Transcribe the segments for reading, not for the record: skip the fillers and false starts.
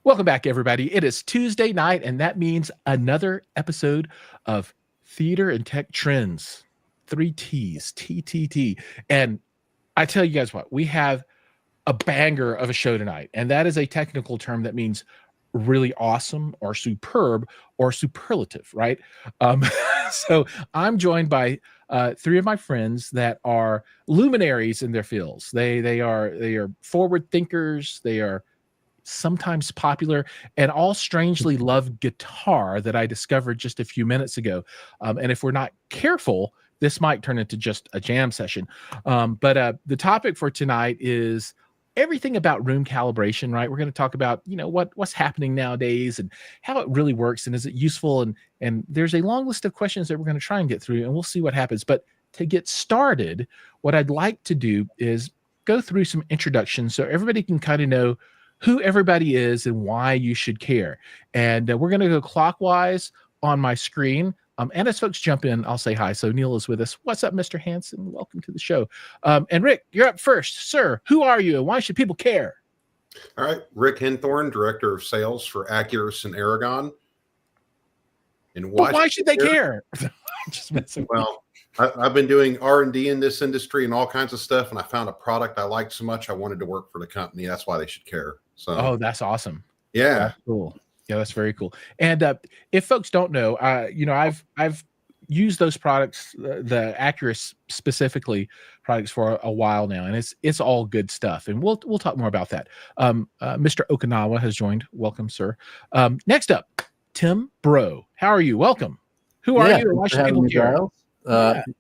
Welcome back, everybody. It is Tuesday night, and that means another episode of Theater and Tech Trends. 3Ts, TTT. And I tell you guys what, we have a banger of a show tonight, and that is a technical term that means really awesome or superb or superlative, right? So I'm joined by three of my friends that are luminaries in their fields. They are forward thinkers. They are sometimes popular, and all strangely love guitar that I discovered just a few minutes ago. And if we're not careful, this might turn into just a jam session. But the topic for tonight is everything about room calibration, right? We're going to talk about, what's happening nowadays and how it really works, and is it useful? And there's a long list of questions that we're going to try and get through, and we'll see what happens. But to get started, what I'd like to do is go through some introductions so everybody can kind of know who everybody is and why you should care. And we're going to go clockwise on my screen. And as folks jump in, I'll say hi. So Neil is with us. What's up, Mr. Hanson? Welcome to the show. And Rick, you're up first. Sir, who are you and why should people care? All right. Rick Henthorne, Director of Sales for Acurus and Aragon. And why should they care? Just well, I've been doing R&D in this industry and all kinds of stuff, and I found a product I liked so much I wanted to work for the company. That's why they should care. So, that's awesome. Yeah, that's cool. Yeah, that's very cool. And if folks don't know, I've used those products, the Acurus specifically products, for a while now, and it's all good stuff. And we'll talk more about that. Mr. Okinawa has joined. Welcome, sir. Next up, Tim Brault. How are you? Welcome. Who are you? And why should people care?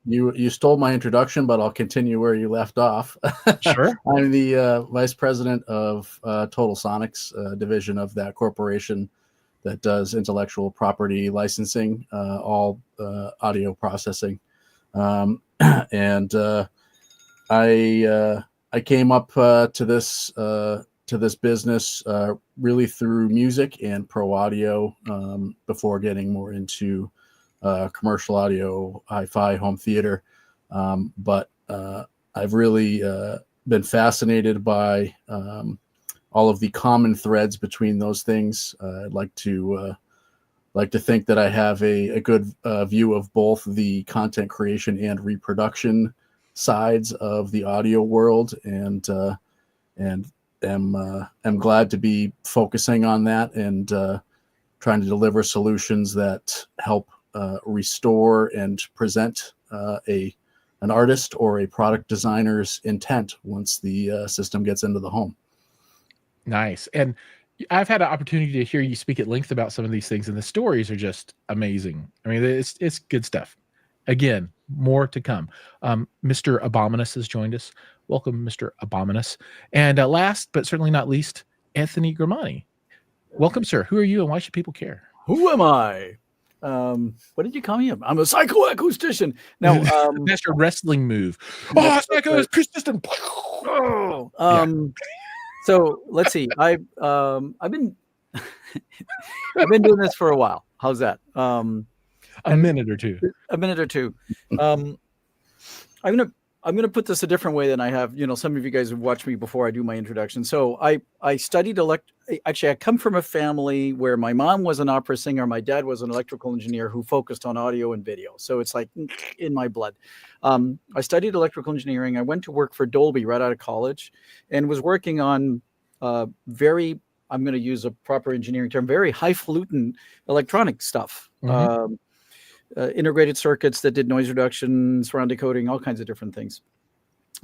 You stole my introduction, but I'll continue where you left off. Sure. I'm the vice president of Total Sonics, division of that corporation that does intellectual property licensing, all audio processing. And I came up to this business really through music and pro audio before getting more into commercial audio, hi-fi, home theater. But I've really been fascinated by all of the common threads between those things. I'd like to think that I have a good view of both the content creation and reproduction sides of the audio world, and am glad to be focusing on that and trying to deliver solutions that help restore and present an artist or a product designer's intent once the system gets into the home. Nice. And I've had an opportunity to hear you speak at length about some of these things, and the stories are just amazing. I mean, it's good stuff. Again, more to come. Mr. Abominus has joined us. Welcome, Mr. Abominus. And last but certainly not least, Anthony Grimani. Welcome, sir. Who are you and why should people care? Who am I? What did you call me? I'm a psychoacoustician. Now, that's your wrestling move. Oh, psychoacoustician. So let's see. I've been I've been doing this for a while. How's that? A minute or two. I'm gonna put this a different way than I have. Some of you guys have watched me before I do my introduction. So I studied Actually, I come from a family where my mom was an opera singer, my dad was an electrical engineer who focused on audio and video. So it's like in my blood. I studied electrical engineering. I went to work for Dolby right out of college, and was working on very, I'm going to use a proper engineering term, very highfalutin electronic stuff. Mm-hmm. Integrated circuits that did noise reduction, surround decoding, all kinds of different things.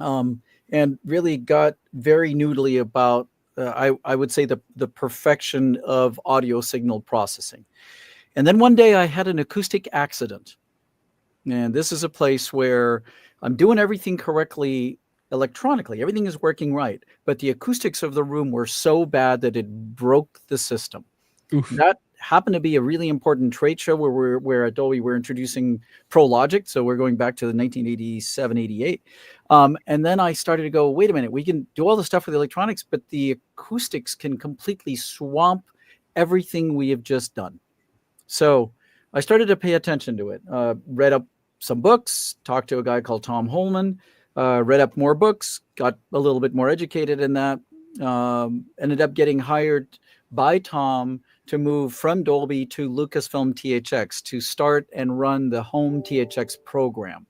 And really got very noodly about, I would say, the perfection of audio signal processing. And then one day I had an acoustic accident. And this is a place where I'm doing everything correctly electronically. Everything is working right. But the acoustics of the room were so bad that it broke the system. Oof. That happened to be a really important trade show where at Dolby we're introducing Pro Logic. So we're going back to the 1987, 88. And then I started to go, wait a minute, we can do all the stuff with the electronics, but the acoustics can completely swamp everything we have just done. So I started to pay attention to it, read up some books, talked to a guy called Tom Holman, read up more books, got a little bit more educated in that, ended up getting hired by Tom to move from Dolby to Lucasfilm THX to start and run the Home THX program.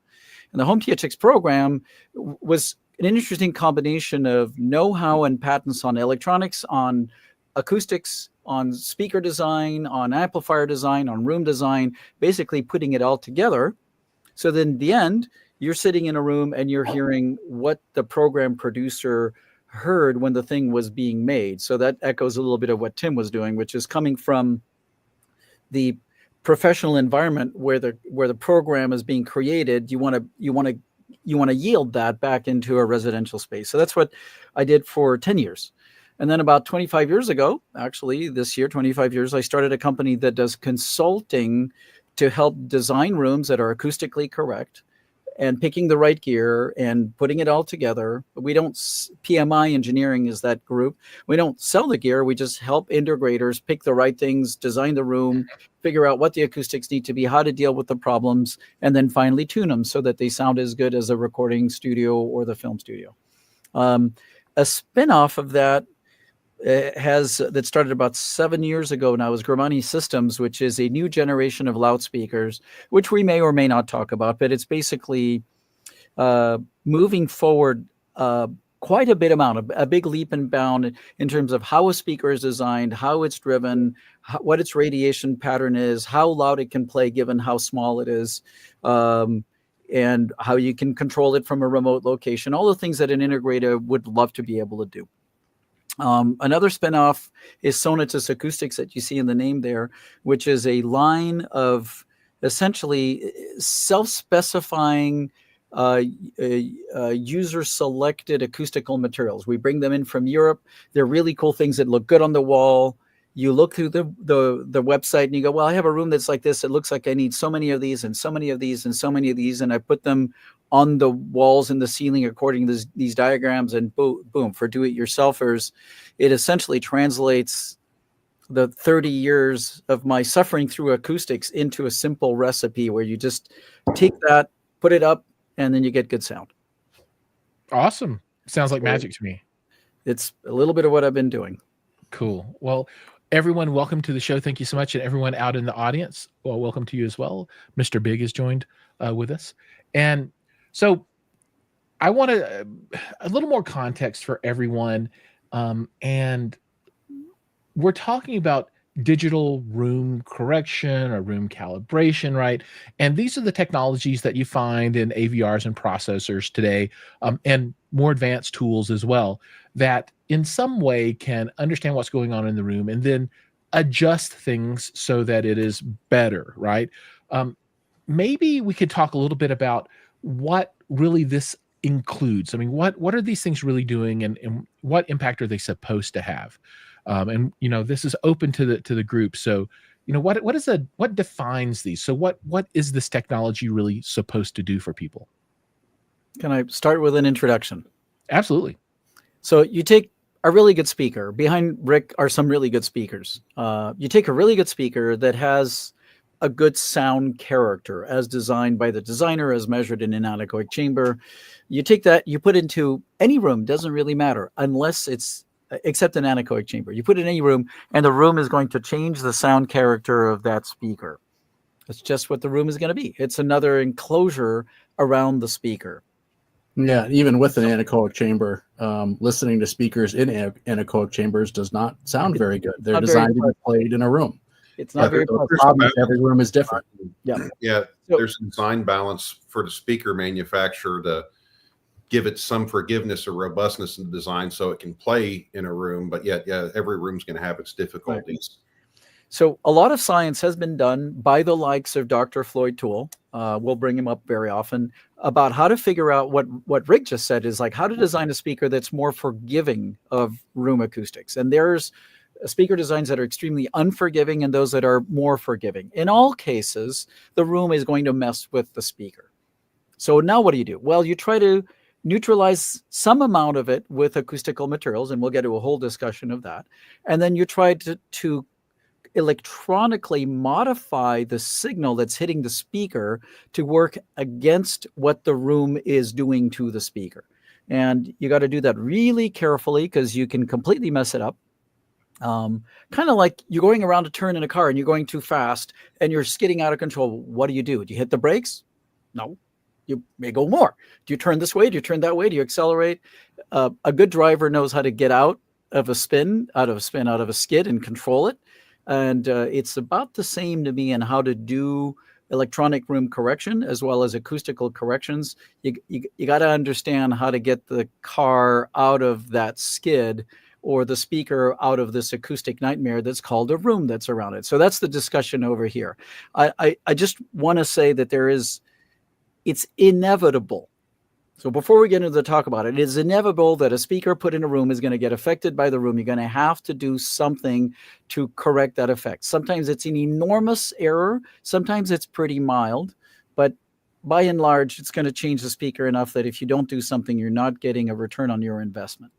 And the Home THX program was an interesting combination of know-how and patents on electronics, on acoustics, on speaker design, on amplifier design, on room design, basically putting it all together. So then in the end, you're sitting in a room and you're hearing what the program producer heard when the thing was being made. So that echoes a little bit of what Tim was doing, which is coming from the professional environment where the program is being created. You want to yield that back into a residential space. So that's what I did for 10 years. And then about 25 years ago, actually this year, 25 years, I started a company that does consulting to help design rooms that are acoustically correct and picking the right gear and putting it all together. We don't, PMI engineering is that group. We don't sell the gear. We just help integrators pick the right things, design the room, figure out what the acoustics need to be, how to deal with the problems, and then finally tune them so that they sound as good as a recording studio or the film studio. A spin-off of that that started about 7 years ago now is Grimani Systems, which is a new generation of loudspeakers, which we may or may not talk about, but it's basically moving forward quite a big leap and bound in terms of how a speaker is designed, how it's driven, what its radiation pattern is, how loud it can play given how small it is, and how you can control it from a remote location, all the things that an integrator would love to be able to do. Another spinoff is Sonatus Acoustics that you see in the name there, which is a line of essentially self-specifying user-selected acoustical materials. We bring them in from Europe. They're really cool things that look good on the wall. You look through the website and you go, well, I have a room that's like this. It looks like I need so many of these and so many of these and so many of these. And I put them on the walls and the ceiling according to these diagrams, and boom, for do-it-yourselfers, it essentially translates the 30 years of my suffering through acoustics into a simple recipe where you just take that, put it up, and then you get good sound. Awesome. Sounds like magic to me. It's a little bit of what I've been doing. Cool. Well, everyone, welcome to the show. Thank you so much. And everyone out in the audience, well, welcome to you as well. Mr. Big has joined with us. And so I want a little more context for everyone. And we're talking about digital room correction or room calibration, right? And these are the technologies that you find in AVRs and processors today, and more advanced tools as well, that in some way can understand what's going on in the room and then adjust things so that it is better, right? Maybe we could talk a little bit about what really this includes. I mean, what are these things really doing, and what impact are they supposed to have? And this is open to the group. So, what defines these? So what is this technology really supposed to do for people? Can I start with an introduction? Absolutely. So you take a really good speaker. Behind Rick are some really good speakers. You take a really good speaker that has a good sound character as designed by the designer, as measured in an anechoic chamber. You take that, you put into any room, doesn't really matter, unless it's except an anechoic chamber. You put it in any room, and the room is going to change the sound character of that speaker. That's just what the room is going to be. It's another enclosure around the speaker. Yeah, even with an anechoic chamber, listening to speakers in anechoic chambers does not sound very good. They're designed to be played in a room. It's not very every room is different. Yeah. Yeah. There's design balance for the speaker manufacturer to give it some forgiveness or robustness in the design so it can play in a room, but yet, every room's going to have its difficulties. Right. So a lot of science has been done by the likes of Dr. Floyd Toole. We'll bring him up very often about how to figure out what Rick just said is like how to design a speaker that's more forgiving of room acoustics. And there's speaker designs that are extremely unforgiving and those that are more forgiving. In all cases, the room is going to mess with the speaker. So now what do? Well, you try to neutralize some amount of it with acoustical materials, and we'll get to a whole discussion of that. And then you try to electronically modify the signal that's hitting the speaker to work against what the room is doing to the speaker. And you got to do that really carefully because you can completely mess it up. Kind of like you're going around a turn in a car and you're going too fast and you're skidding out of control. What do? Do you hit the brakes? No. You may go more. Do you turn this way? Do you turn that way? Do you accelerate? A good driver knows how to get out of a skid and control it. And it's about the same to me in how to do electronic room correction as well as acoustical corrections. You got to understand how to get the car out of that skid or the speaker out of this acoustic nightmare that's called a room that's around it. So that's the discussion over here. I just want to say that it's inevitable. So before we get into the talk about it, it is inevitable that a speaker put in a room is going to get affected by the room. You're going to have to do something to correct that effect. Sometimes it's an enormous error. Sometimes it's pretty mild. But by and large, it's going to change the speaker enough that if you don't do something, you're not getting a return on your investment.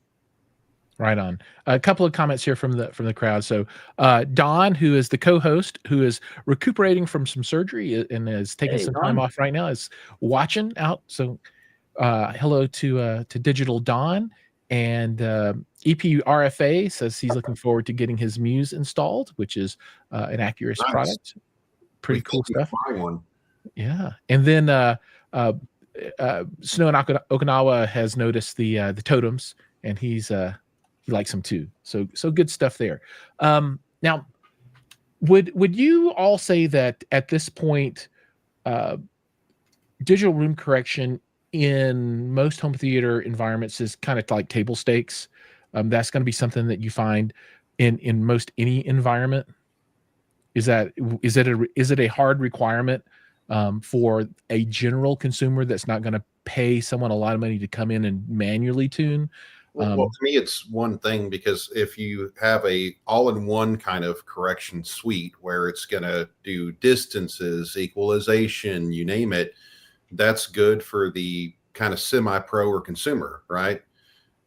Right on. A couple of comments here from the crowd. So Don, who is the co-host, who is recuperating from some surgery and is taking some time off right now, is watching out. So hello to Digital Don. And EPRFA says he's looking forward to getting his Muse installed, which is an Accurus product. Pretty cool stuff. One. Yeah. And then Snow in Okinawa has noticed the totems, and he likes them too. So good stuff there. Now, would you all say that at this point, digital room correction in most home theater environments is kind of like table stakes? That's going to be something that you find in most any environment. Is it a hard requirement for a general consumer that's not going to pay someone a lot of money to come in and manually tune? Well, to me, it's one thing, because if you have a all-in-one kind of correction suite where it's going to do distances, equalization, you name it, that's good for the kind of semi-pro or consumer, right?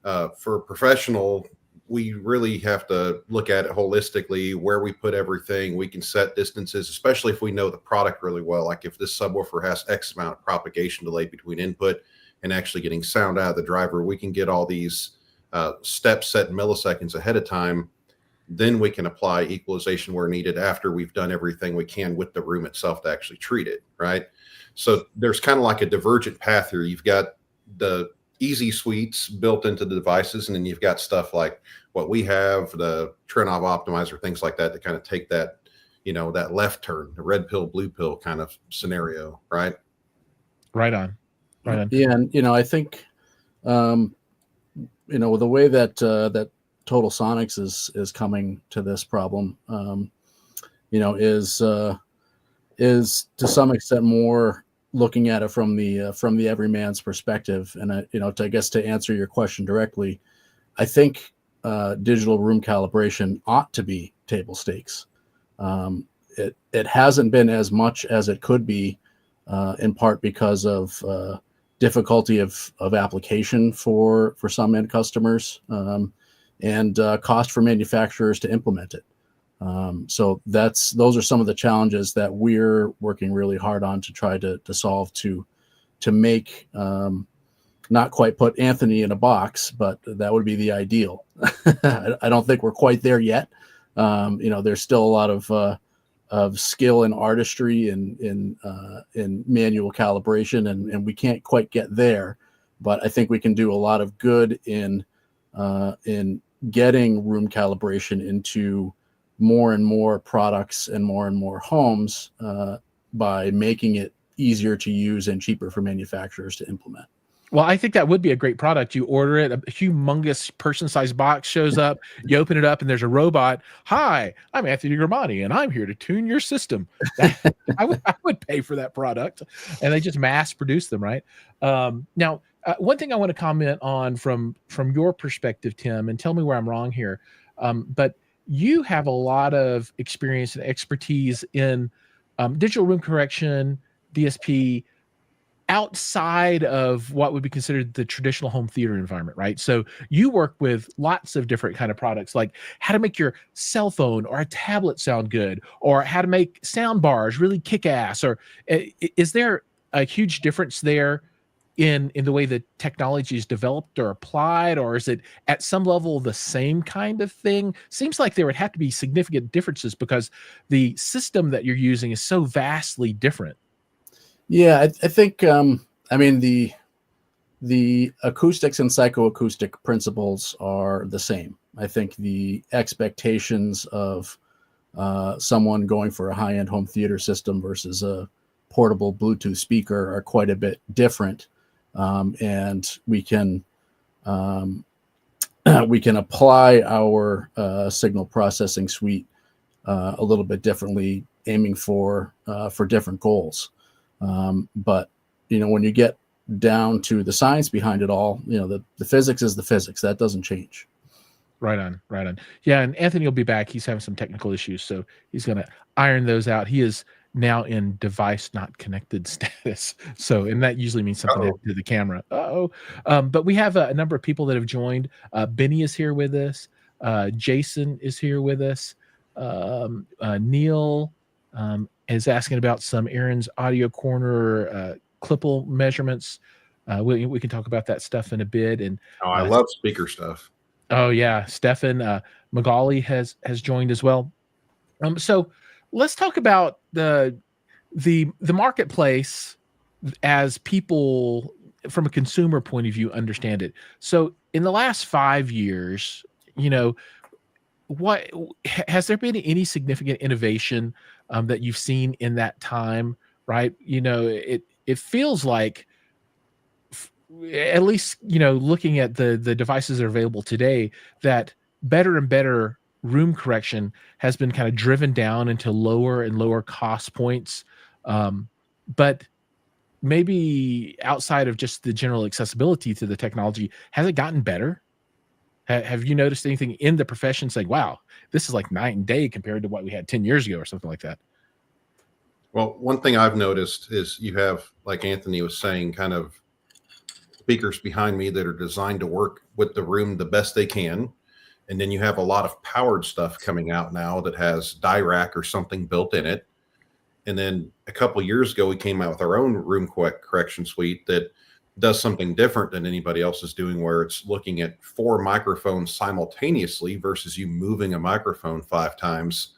For professional, we really have to look at it holistically, where we put everything. We can set distances, especially if we know the product really well. Like if this subwoofer has X amount of propagation delay between input and actually getting sound out of the driver, we can get all these steps set in milliseconds ahead of time. Then we can apply equalization where needed after we've done everything we can with the room itself to actually treat it, right? So there's kind of like a divergent path here. You've got the easy suites built into the devices, and then you've got stuff like what we have, the Trenov optimizer, things like that kind of take that, that left turn, the red pill, blue pill kind of scenario, right? Right on. Yeah, and I think the way that that Total Sonics is coming to this problem, is to some extent more looking at it from the everyman's perspective. And I guess to answer your question directly, I think digital room calibration ought to be table stakes. It hasn't been as much as it could be, in part because of difficulty of application for some end customers, and cost for manufacturers to implement it. So those are some of the challenges that we're working really hard on to try to solve, to make, not quite put Anthony in a box, but that would be the ideal. I don't think we're quite there yet. There's still a lot of skill and artistry in manual calibration, and we can't quite get there, but I think we can do a lot of good in getting room calibration into more and more products and more homes, by making it easier to use and cheaper for manufacturers to implement. Well, I think that would be a great product. You order it, a humongous person-sized box shows up, you open it up, and there's a robot. Hi, I'm Anthony Grimani, and I'm here to tune your system. I would pay for that product, and they just mass produce them, right? Now, one thing I want to comment on from your perspective, Tim, and tell me where I'm wrong here, but you have a lot of experience and expertise in digital room correction, DSP, outside of what would be considered the traditional home theater environment, right? So you work with lots of different kind of products, like how to make your cell phone or a tablet sound good, or how to make sound bars really kick ass, or is there a huge difference there in the way the technology is developed or applied, or is it at some level the same kind of thing? Seems like there would have to be significant differences because the system that you're using is so vastly different. Yeah, I think I mean the acoustics and psychoacoustic principles are the same. I think the expectations of someone going for a high-end home theater system versus a portable Bluetooth speaker are quite a bit different, and we can apply our signal processing suite a little bit differently, aiming for different goals. But when you get down to the science behind it all, the physics is the physics. That doesn't change. Right on. Yeah, and Anthony will be back. He's having some technical issues, so he's going to iron those out. He is now in device not connected status. So, and that usually means something happened to the camera. But we have a number of people that have joined. Benny is here with us. Jason is here with us. Neil is asking about some Aaron's Audio Corner Clipple measurements. We can talk about that stuff in a bit. And I love speaker stuff. Oh yeah, Stefan Magali has joined as well. So let's talk about the marketplace as people from a consumer point of view understand it. So in the last 5 years, what has there been any significant innovation that you've seen in that time? Right, it feels like, at least looking at the devices that are available today, that better and better room correction has been kind of driven down into lower and lower cost points, but maybe outside of just the general accessibility to the technology, has it gotten better? Have you noticed anything in the profession saying, wow, this is like night and day compared to what we had 10 years ago or something like that? Well, one thing I've noticed is you have, like Anthony was saying, kind of speakers behind me that are designed to work with the room the best they can. And then you have a lot of powered stuff coming out now that has DIRAC or something built in it. And then a couple of years ago, we came out with our own room correction suite that does something different than anybody else is doing, where it's looking at 4 microphones simultaneously versus you moving a microphone 5 times.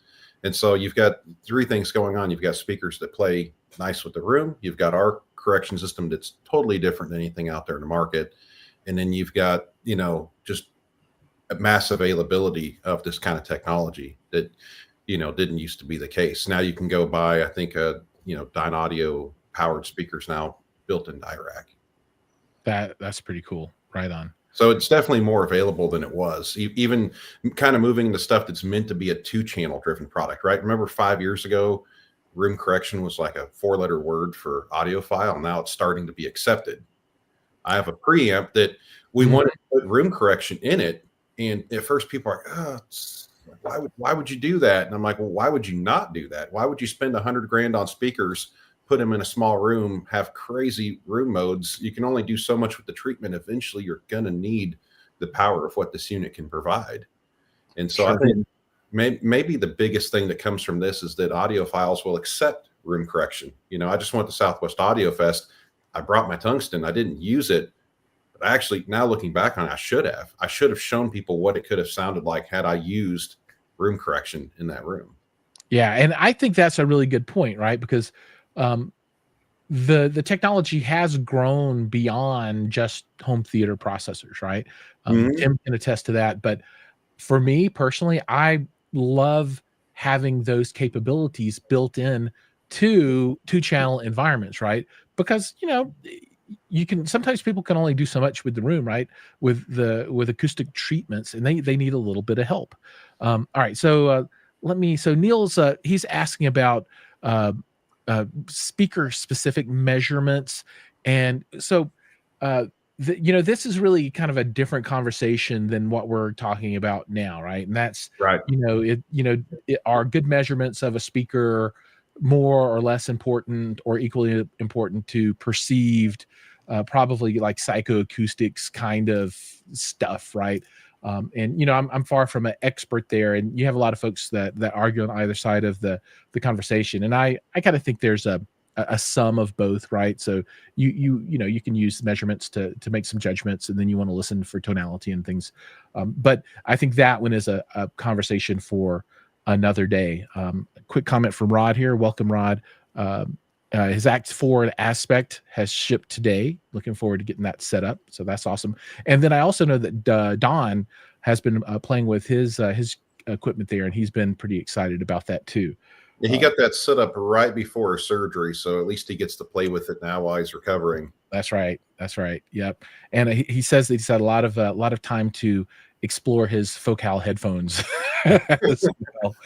And so you've got 3 things going on. You've got speakers that play nice with the room. You've got our correction system that's totally different than anything out there in the market. And then you've got, just a mass availability of this kind of technology that, didn't used to be the case. Now you can go buy, I think, Dyne Audio powered speakers now built in DIRAC. That's pretty cool. Right on. So it's definitely more available than it was, even kind of moving the stuff that's meant to be a 2-channel driven product, right? Remember 5 years ago, room correction was like a 4-letter word for audiophile. Now it's starting to be accepted. I have a preamp that we wanted to put room correction in it. And at first people are like, why would you do that? And I'm like, well, why would you not do that? Why would you spend $100,000 on speakers, put them in a small room, have crazy room modes? You can only do so much with the treatment. Eventually you're going to need the power of what this unit can provide. And so I think maybe the biggest thing that comes from this is that audiophiles will accept room correction. I just went to Southwest Audio Fest. I brought my tungsten. I didn't use it, but actually now looking back on it, I should have shown people what it could have sounded like had I used room correction in that room. Yeah. And I think that's a really good point, right? Because the technology has grown beyond just home theater processors, right? Tim can attest to that. But for me personally, I love having those capabilities built in to 2-channel environments, right? Because you can, sometimes people can only do so much with the room, right? With acoustic treatments, and they need a little bit of help. All right, so Neil's he's asking about speaker specific measurements, and so this is really kind of a different conversation than what we're talking about now, right? And that's right. Are good measurements of a speaker more or less important or equally important to perceived, probably like psychoacoustics kind of stuff, right? And I'm far from an expert there, and you have a lot of folks that argue on either side of the conversation, and I kind of think there's a a sum of both, right? So you can use measurements to make some judgments, and then you want to listen for tonality and things. But I think that one is a conversation for another day. Quick comment from Rod here. Welcome, Rod. His Act 4 Aspect has shipped today. Looking forward to getting that set up. So that's awesome. And then I also know that Don has been playing with his equipment there, and he's been pretty excited about that too. Yeah, he got that set up right before his surgery, so at least he gets to play with it now while he's recovering. That's right. Yep. And he says that he's had a lot of time to explore his Focal headphones as well.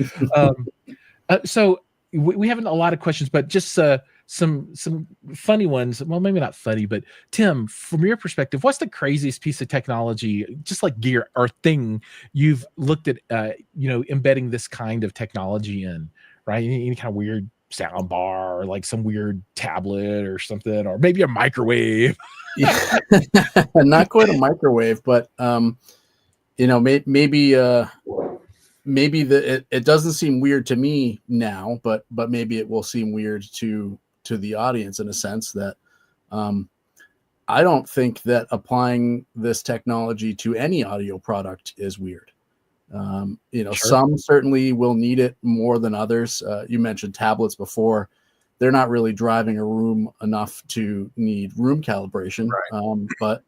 So we haven't a lot of questions, but just some funny ones. Well, maybe not funny, but Tim, from your perspective, what's the craziest piece of technology, just like gear or thing, you've looked at, embedding this kind of technology in, right? Any kind of weird sound bar, or like some weird tablet or something, or maybe a microwave. Yeah. Not quite a microwave, but maybe it doesn't seem weird to me now, but maybe it will seem weird to the audience, in a sense that I don't think that applying this technology to any audio product is weird. Sure. Some certainly will need it more than others. You mentioned tablets before. They're not really driving a room enough to need room calibration. Right. But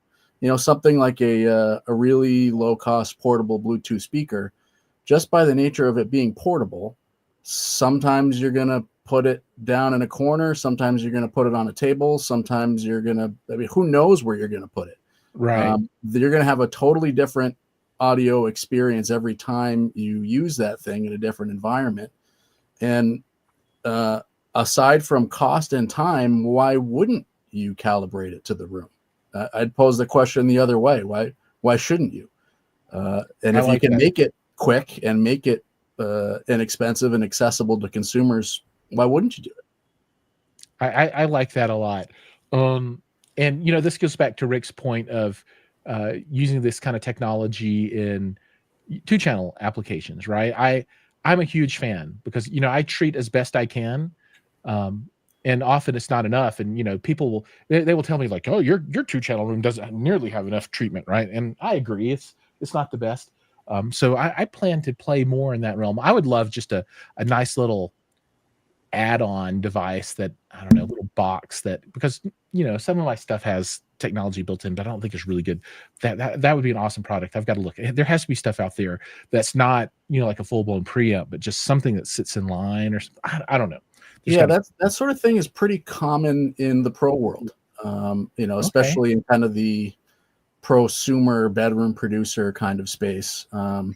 something like a really low cost portable Bluetooth speaker, just by the nature of it being portable, sometimes you're going to put it down in a corner. Sometimes you're going to put it on a table. Sometimes you're going to, who knows where you're going to put it. Right. You're going to have a totally different audio experience every time you use that thing in a different environment. And aside from cost and time, why wouldn't you calibrate it to the room? I'd pose the question the other way. Why shouldn't you? And if you can make it quick and make it inexpensive and accessible to consumers, why wouldn't you do it? I like that a lot. And this goes back to Rick's point of using this kind of technology in 2-channel applications, right? I'm a huge fan because I treat as best I can, and often it's not enough. And people will tell me like, oh, your 2-channel room doesn't nearly have enough treatment, right? And I agree, it's not the best. So I plan to play more in that realm. I would love just a nice little add-on device that, I don't know, a little box that, because some of my stuff has technology built in, but I don't think it's really good. That would be an awesome product. I've got to look. There has to be stuff out there that's not like a full-blown preamp, but just something that sits in line, or I don't know. That sort of thing is pretty common in the pro world. Especially in kind of the prosumer bedroom producer kind of space. I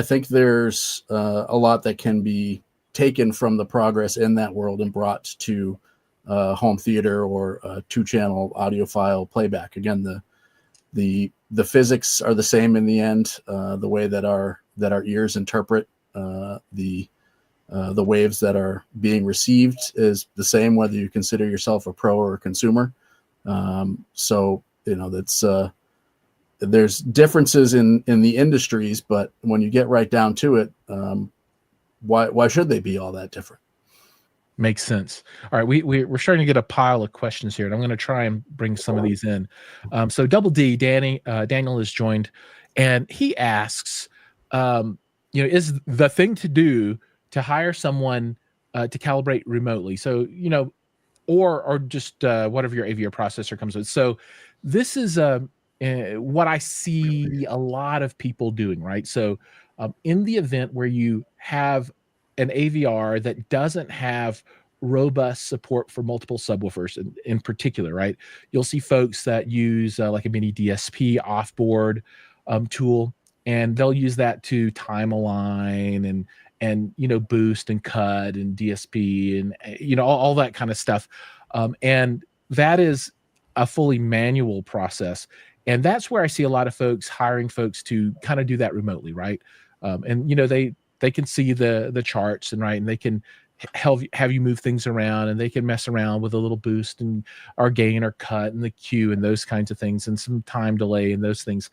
think there's a lot that can be taken from the progress in that world and brought to home theater or 2-channel audiophile playback. Again, the physics are the same in the end. The way that our ears interpret the waves that are being received is the same, whether you consider yourself a pro or a consumer. That's there's differences in the industries, but when you get right down to it, why should they be all that different? Makes sense. All right, we're starting to get a pile of questions here, and I'm going to try and bring some of these in. So Double D, Daniel has joined, and he asks, is the thing to do to hire someone to calibrate remotely? So or just whatever your AVR processor comes with. So this is what I see a lot of people doing, right? So in the event where you have an AVR that doesn't have robust support for multiple subwoofers in particular, right? You'll see folks that use like a mini DSP offboard tool, and they'll use that to time align and boost and cut and DSP and all that kind of stuff. And that is a fully manual process. And that's where I see a lot of folks hiring folks to kind of do that remotely, right? And they can see the charts and they can have you move things around, and they can mess around with a little boost and or gain or cut and the cue and those kinds of things, and some time delay and those things.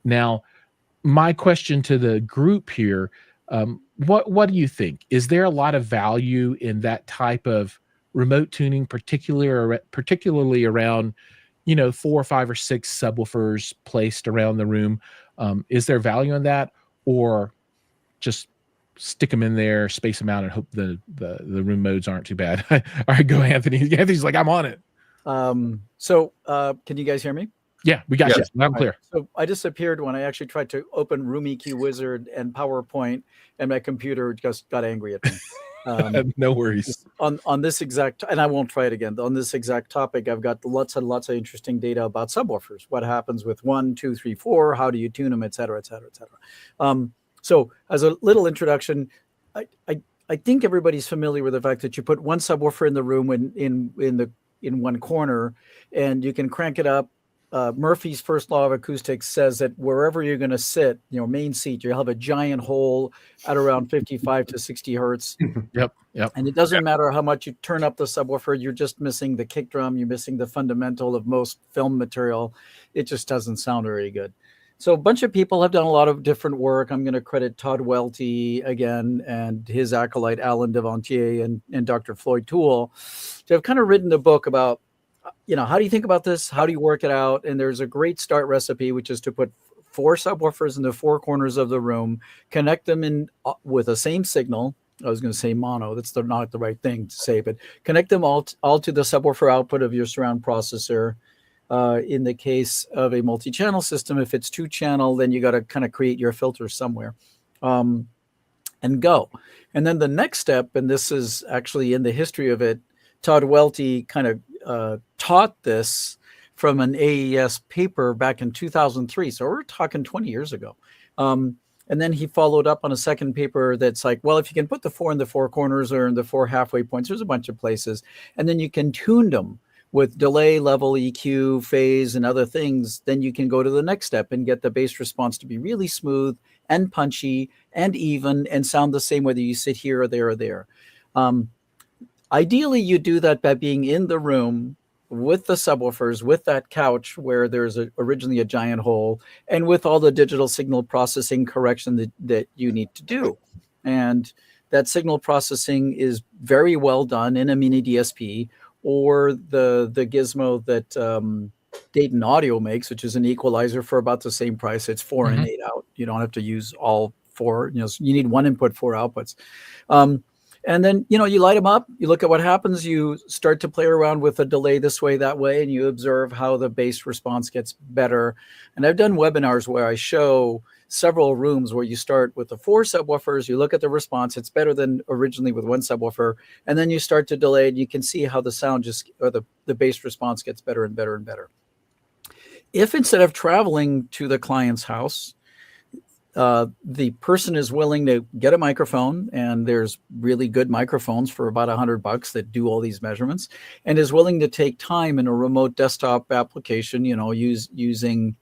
Now, my question to the group here, What do you think? Is there a lot of value in that type of remote tuning, particularly around, 4 or 5 or 6 subwoofers placed around the room? Is there value in that, or just stick them in there, space them out, and hope the room modes aren't too bad? All right, go Anthony. Anthony's like, I'm on it. So can you guys hear me? Yeah, we got you. Yes. I'm clear. So I disappeared when I actually tried to open Room EQ Wizard and PowerPoint, and my computer just got angry at me. No worries. On this exact, and I won't try it again. On this exact topic, I've got lots and lots of interesting data about subwoofers. What happens with 1, 2, 3, 4? How do you tune them, et cetera, et cetera, et cetera. So as a little introduction, I think everybody's familiar with the fact that you put one subwoofer in the room in one corner, and you can crank it up. Murphy's first law of acoustics says that wherever you're going to sit, main seat, you'll have a giant hole at around 55 to 60 hertz. Yep. And it doesn't matter how much you turn up the subwoofer, you're just missing the kick drum, you're missing the fundamental of most film material. It just doesn't sound very good. So a bunch of people have done a lot of different work. I'm going to credit Todd Welty again and his acolyte Alan Devantier and Dr. Floyd Toole to have kind of written a book about, how do you think about this? How do you work it out? And there's a great start recipe, which is to put 4 subwoofers in the 4 corners of the room, connect them in with the same signal. I was going to say mono. That's not the right thing to say, but connect them all to the subwoofer output of your surround processor. In the case of a multi-channel system, if it's 2-channel, then you got to kind of create your filter somewhere and go. And then the next step, and this is actually in the history of it, Todd Welty kind of taught this from an AES paper back in 2003. So we're talking 20 years ago. And then he followed up on a second paper that's like, well, if you can put the 4 in the 4 corners or in the 4 halfway points, there's a bunch of places, and then you can tune them with delay, level, EQ, phase, and other things, then you can go to the next step and get the bass response to be really smooth and punchy and even and sound the same whether you sit here or there or there. Ideally, you do that by being in the room with the subwoofers, with that couch where there's originally a giant hole, and with all the digital signal processing correction that you need to do. And that signal processing is very well done in a mini DSP, or the gizmo that Dayton Audio makes, which is an equalizer for about the same price. It's 4 and 8 out. You don't have to use all 4. You need 1 input, 4 outputs. And then, you light them up, you look at what happens, you start to play around with a delay this way, that way, and you observe how the bass response gets better. And I've done webinars where I show several rooms where you start with the 4 subwoofers, you look at the response, it's better than originally with 1 subwoofer, and then you start to delay, and you can see how the sound the bass response gets better and better and better. If instead of traveling to the client's house, the person is willing to get a microphone, and there's really good microphones for about $100 that do all these measurements, and is willing to take time in a remote desktop application, using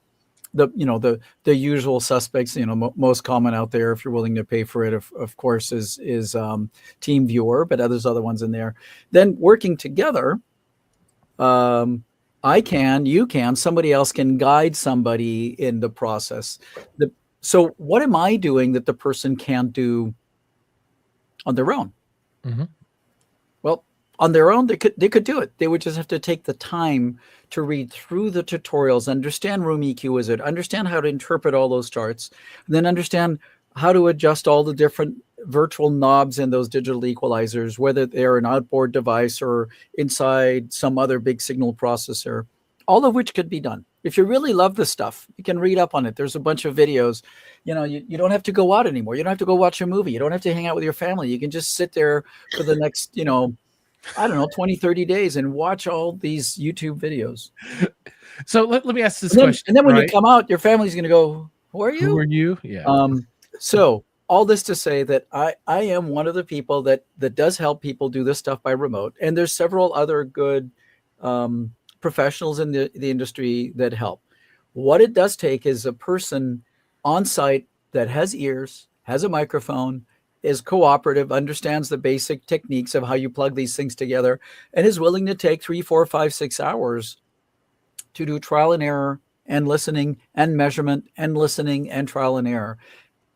the usual suspects, most common out there, if you're willing to pay for it, of course, is TeamViewer, but there's other ones in there. Then working together, I can, you can, somebody else can guide somebody in the process. So what am I doing that the person can't do on their own? Mm-hmm. Well, on their own, they could do it. They would just have to take the time to read through the tutorials, understand Room EQ Wizard, understand how to interpret all those charts, and then understand how to adjust all the different virtual knobs in those digital equalizers, whether they're an outboard device or inside some other big signal processor, all of which could be done. If you really love this stuff, you can read up on it. There's a bunch of videos. You don't have to go out anymore. You don't have to go watch a movie. You don't have to hang out with your family. You can just sit there for the next, 20, 30 days and watch all these YouTube videos. So let me ask this question. And then when you come out, your family's going to go, who are you? Who are you? Yeah. So all this to say that I am one of the people that does help people do this stuff by remote. And there's several other good professionals in the industry that help. What it does take is a person on site that has ears, has a microphone, is cooperative, understands the basic techniques of how you plug these things together, and is willing to take 3, 4, 5, 6 hours to do trial and error and listening and measurement and listening and trial and error.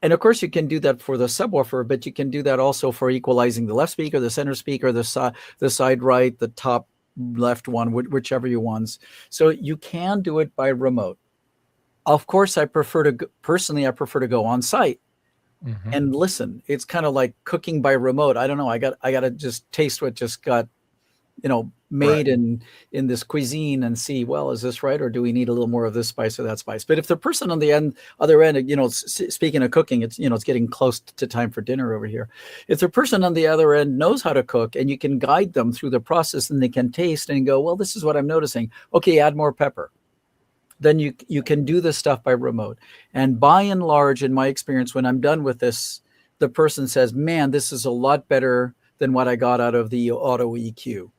And of course, you can do that for the subwoofer, but you can do that also for equalizing the left speaker, the center speaker, the side right, the top left one, whichever you want. So you can do it by remote. Of course, I prefer to go on site and listen. It's kind of like cooking by remote. I don't know. I got to just taste what just got, made in this cuisine and see, well, is this right? Or do we need a little more of this spice or that spice? But if the person on the other end, speaking of cooking, it's getting close to time for dinner over here. If the person on the other end knows how to cook and you can guide them through the process and they can taste and go, well, this is what I'm noticing. Okay, add more pepper. Then you can do this stuff by remote. And by and large, in my experience, when I'm done with this, the person says, man, this is a lot better than what I got out of the auto EQ.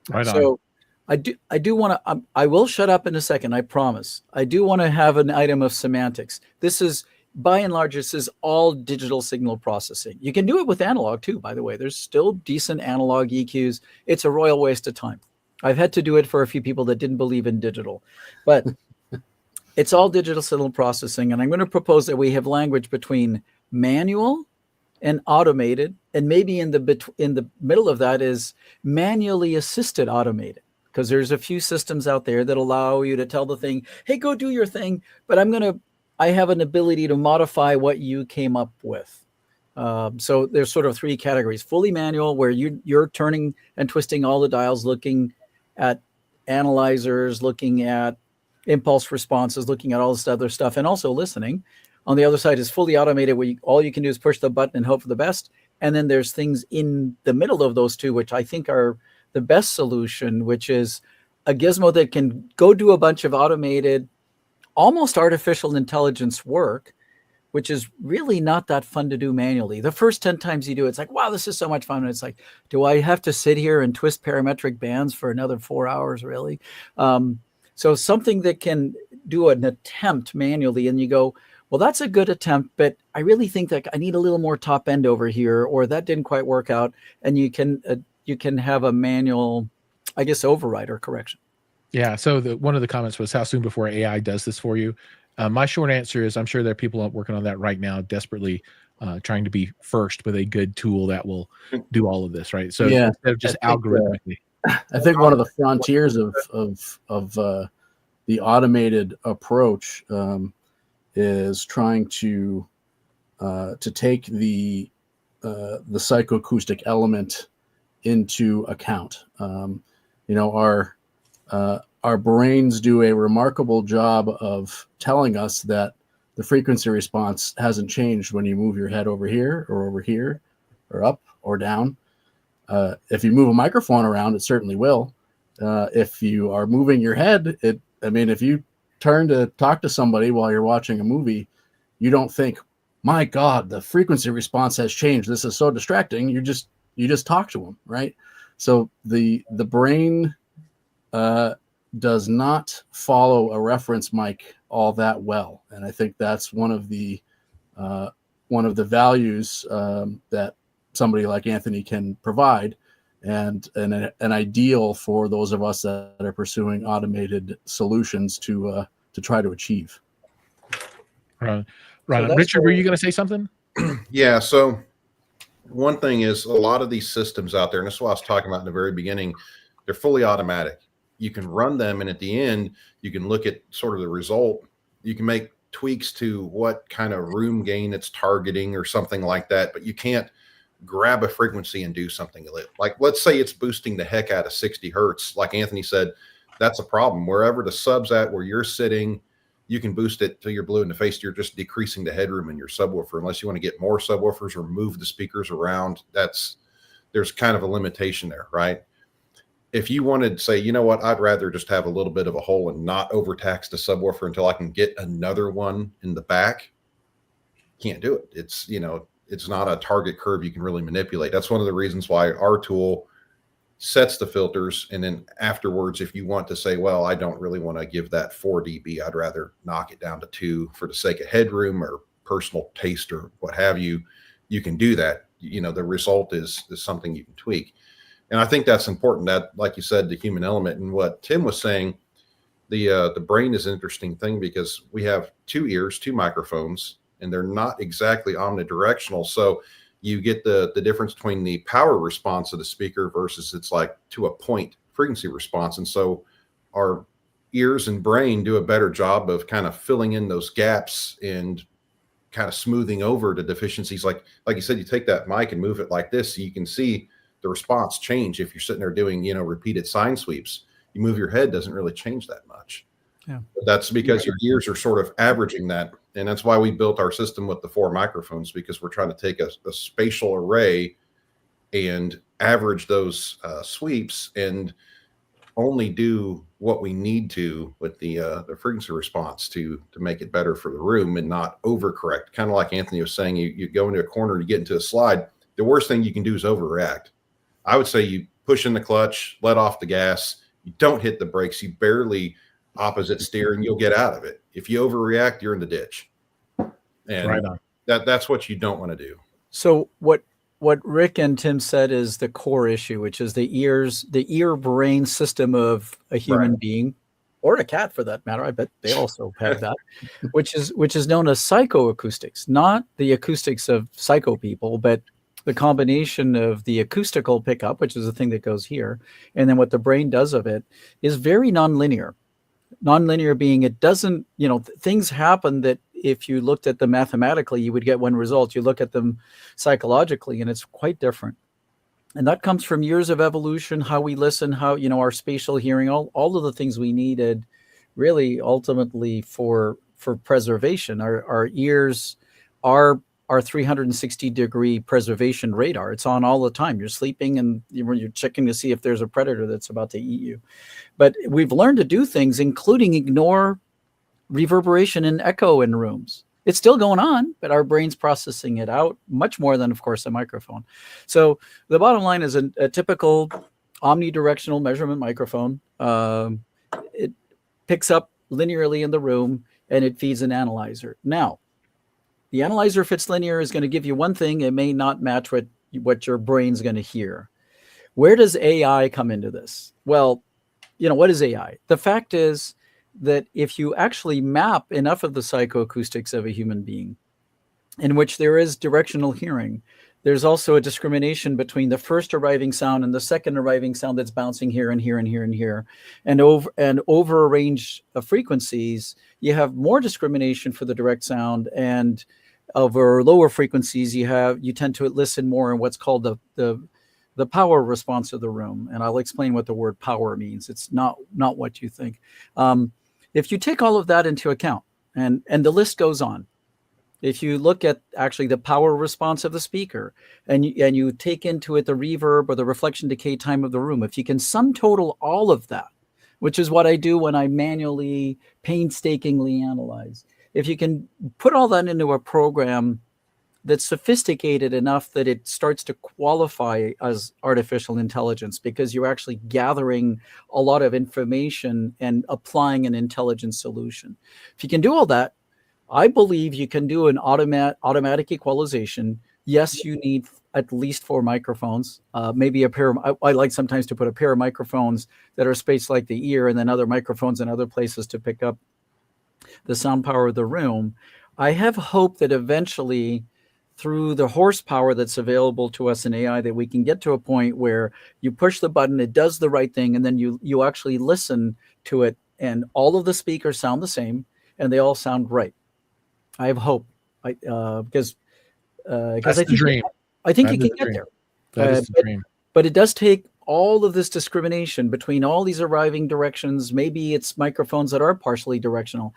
Right on. So I do want to, I will shut up in a second, I promise. I do want to have an item of semantics. This is, by and large, this is all digital signal processing. You can do it with analog too, by the way. There's still decent analog EQs. It's a royal waste of time. I've had to do it for a few people that didn't believe in digital, but it's all digital signal processing. And I'm going to propose that we have language between manual and automated, and maybe in the middle of that is manually assisted automated, because there's a few systems out there that allow you to tell the thing, hey, go do your thing, but I have an ability to modify what you came up with. So there's sort of three categories: fully manual, where you're turning and twisting all the dials, looking at analyzers, looking at impulse responses, looking at all this other stuff, and also listening. On the other side is fully automated, where all you can do is push the button and hope for the best. And then there's things in the middle of those two, which I think are the best solution, which is a gizmo that can go do a bunch of automated, almost artificial intelligence work, which is really not that fun to do manually. The first 10 times you do it, it's like, wow, this is so much fun. And it's like, do I have to sit here and twist parametric bands for another 4 hours, really? So something that can do an attempt manually, and you go, well, that's a good attempt, but I really think that I need a little more top end over here, or that didn't quite work out. And you can have a manual, I guess, override or correction. Yeah. So one of the comments was, how soon before AI does this for you? My short answer is, I'm sure there are people working on that right now, desperately trying to be first with a good tool that will do all of this, right? So instead of just algorithmically. I think one of the frontiers of the automated approach is trying to take the psychoacoustic element into account. Our brains do a remarkable job of telling us that the frequency response hasn't changed when you move your head over here, or up or down. If you move a microphone around, it certainly will. If you are moving your head, if you turn to talk to somebody while you're watching a movie, you don't think, my God, the frequency response has changed. This is so distracting. You just talk to them, right? So the brain does not follow a reference mic all that well, and I think that's one of the values that somebody like Anthony can provide, and an ideal for those of us that are pursuing automated solutions to try to achieve. Right. Richard, were you going to say something? Yeah. So one thing is, a lot of these systems out there, and this is what I was talking about in the very beginning, they're fully automatic. You can run them, and at the end, you can look at sort of the result. You can make tweaks to what kind of room gain it's targeting or something like that, but you can't grab a frequency and do something like, let's say it's boosting the heck out of 60 hertz. Like Anthony said, that's a problem. Wherever the sub's at, where you're sitting, you can boost it till you're blue in the face. You're just decreasing the headroom in your subwoofer. Unless you want to get more subwoofers or move the speakers around, there's kind of a limitation there, right? If you wanted to say, you know what, I'd rather just have a little bit of a hole and not overtax the subwoofer until I can get another one in the back, can't do it. It's not a target curve you can really manipulate. That's one of the reasons why our tool sets the filters. And then afterwards, if you want to say, well, I don't really want to give that 4 dB, I'd rather knock it down to 2 for the sake of headroom or personal taste or what have you, you can do that. The result is something you can tweak. And I think that's important, that, like you said, the human element. And what Tim was saying, the brain is an interesting thing, because we have 2 ears, 2 microphones, and they're not exactly omnidirectional. So you get the difference between the power response of the speaker versus it's like to a point frequency response. And so our ears and brain do a better job of kind of filling in those gaps and kind of smoothing over the deficiencies. Like you said, you take that mic and move it like this, so you can see the response change. If you're sitting there doing, repeated sine sweeps, you move your head, doesn't really change that much. Yeah. But that's because your ears are sort of averaging that. And that's why we built our system with the 4 microphones, because we're trying to take a spatial array and average those sweeps and only do what we need to with the frequency response to make it better for the room and not overcorrect. Kind of like Anthony was saying, you go into a corner, you get into a slide. The worst thing you can do is overreact. I would say you push in the clutch, let off the gas, you don't hit the brakes, you barely opposite steer, and you'll get out of it. If you overreact, you're in the ditch. And Right on. that's what you don't want to do. So what Rick and Tim said is the core issue, which is the ear brain system of a human being, or a cat for that matter. I bet they also have that, which is known as psychoacoustics, not the acoustics of psycho people, but the combination of the acoustical pickup, which is the thing that goes here, and then what the brain does of it is very nonlinear. Nonlinear being it doesn't, things happen that if you looked at them mathematically, you would get one result. You look at them psychologically, and it's quite different. And that comes from years of evolution, how we listen, how, our spatial hearing, all of the things we needed really ultimately for preservation. Our ears are our 360-degree preservation radar. It's on all the time. You're sleeping and you're checking to see if there's a predator that's about to eat you. But we've learned to do things, including ignore reverberation and echo in rooms. It's still going on, but our brain's processing it out much more than, of course, a microphone. So the bottom line is a typical omnidirectional measurement microphone. It picks up linearly in the room and it feeds an analyzer. Now, the analyzer, if it's linear, is going to give you one thing. It may not match what your brain's going to hear. Where does AI come into this? Well, what is AI? The fact is that if you actually map enough of the psychoacoustics of a human being, in which there is directional hearing, there's also a discrimination between the first arriving sound and the second arriving sound that's bouncing here and here and here and here. And over a range of frequencies, you have more discrimination for the direct sound, and over lower frequencies, you tend to listen more in what's called the power response of the room. And I'll explain what the word power means. It's not what you think. If you take all of that into account, and the list goes on, if you look at actually the power response of the speaker and you take into it the reverb or the reflection decay time of the room, if you can sum total all of that, which is what I do when I manually, painstakingly analyze, if you can put all that into a program that's sophisticated enough that it starts to qualify as artificial intelligence, because you're actually gathering a lot of information and applying an intelligent solution. If you can do all that, I believe you can do an automatic equalization. Yes, you need at least 4 microphones, maybe a pair of, I like sometimes to put a pair of microphones that are spaced like the ear, and then other microphones in other places to pick up the sound power of the room. I have hope that eventually, through the horsepower that's available to us in AI, that we can get to a point where you push the button, it does the right thing, and then you actually listen to it, and all of the speakers sound the same, and they all sound right. I have hope, because that's the dream. I think you can get there. That is the dream. But it does take all of this discrimination between all these arriving directions. Maybe it's microphones that are partially directional.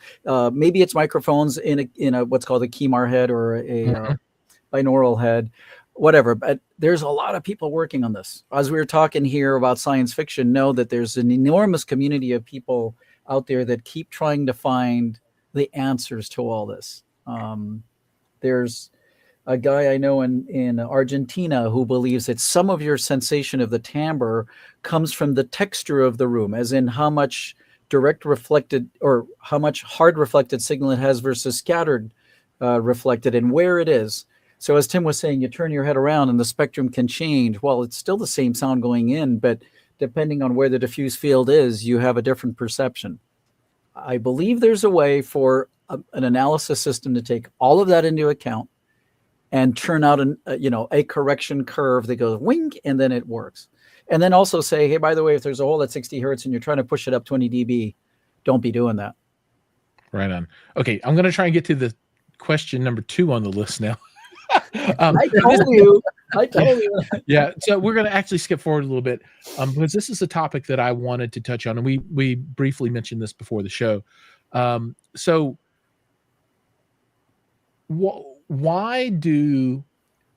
Maybe it's microphones in a what's called a KEMAR head or a binaural head, whatever. But there's a lot of people working on this. As we were talking here about science fiction, know that there's an enormous community of people out there that keep trying to find the answers to all this. There's a guy I know in Argentina who believes that some of your sensation of the timbre comes from the texture of the room, as in how much direct reflected or how much hard reflected signal it has versus scattered reflected, and where it is. So as Tim was saying, you turn your head around and the spectrum can change. Well, it's still the same sound going in, but depending on where the diffuse field is, you have a different perception. I believe there's a way for an analysis system to take all of that into account and turn out a correction curve that goes wink, and then it works. And then also say, hey, by the way, if there's a hole at 60 hertz and you're trying to push it up 20 dB, don't be doing that. Right on. Okay, I'm going to try and get to the question number 2 on the list now. I told you. Yeah, so we're going to actually skip forward a little bit because this is a topic that I wanted to touch on, and we briefly mentioned this before the show. So why do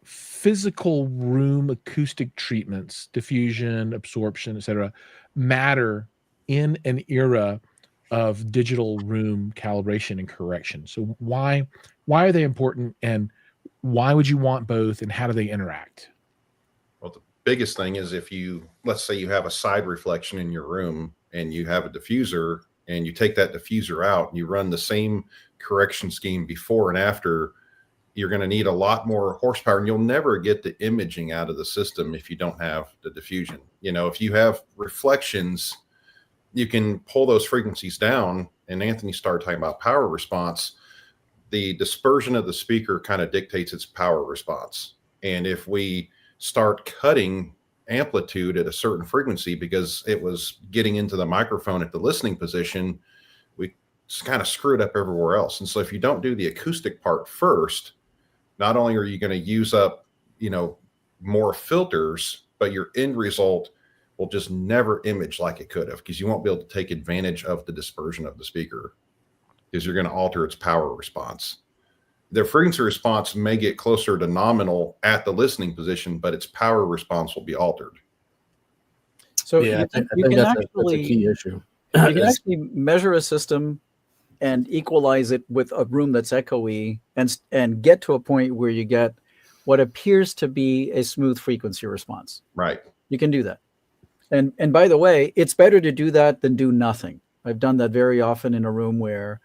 physical room acoustic treatments, diffusion, absorption, etc., matter in an era of digital room calibration and correction? So why are they important, and why would you want both, and how do they interact? Well, the biggest thing is if let's say you have a side reflection in your room and you have a diffuser, and you take that diffuser out and you run the same correction scheme before and after, you're going to need a lot more horsepower, and you'll never get the imaging out of the system if you don't have the diffusion. If you have reflections, you can pull those frequencies down. And Anthony started talking about power response. The dispersion of the speaker kind of dictates its power response. And if we start cutting amplitude at a certain frequency because it was getting into the microphone at the listening position, we kind of screwed up everywhere else. And so if you don't do the acoustic part first, not only are you going to use up, more filters, but your end result will just never image like it could have, because you won't be able to take advantage of the dispersion of the speaker, because you're going to alter its power response. The frequency response may get closer to nominal at the listening position, but its power response will be altered. So yeah, you I think can that's a key issue. you can actually measure a system and equalize it with a room that's echoey, and get to a point where you get what appears to be a smooth frequency response. Right. You can do that. And by the way, it's better to do that than do nothing. I've done that very often in a room where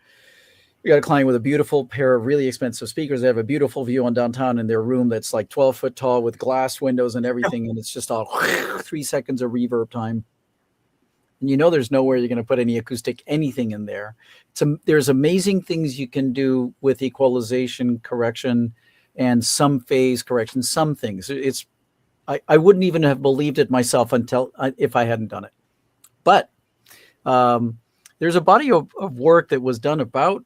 you got a client with a beautiful pair of really expensive speakers. They have a beautiful view on downtown in their room that's like 12 foot tall with glass windows and everything. And it's just all 3 seconds of reverb time. And there's nowhere you're going to put any acoustic anything in there. There's amazing things you can do with equalization correction and some phase correction, some things. I wouldn't even have believed it myself if I hadn't done it. But there's a body of work that was done about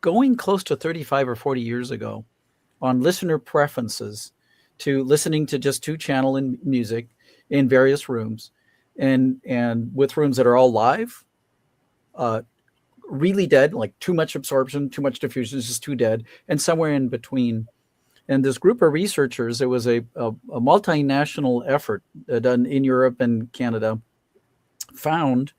going close to 35 or 40 years ago on listener preferences to listening to just 2-channel in music in various rooms, and with rooms that are all live, really dead, like too much absorption, too much diffusion, is just too dead, and somewhere in between. And this group of researchers, it was a multinational effort done in Europe and Canada, found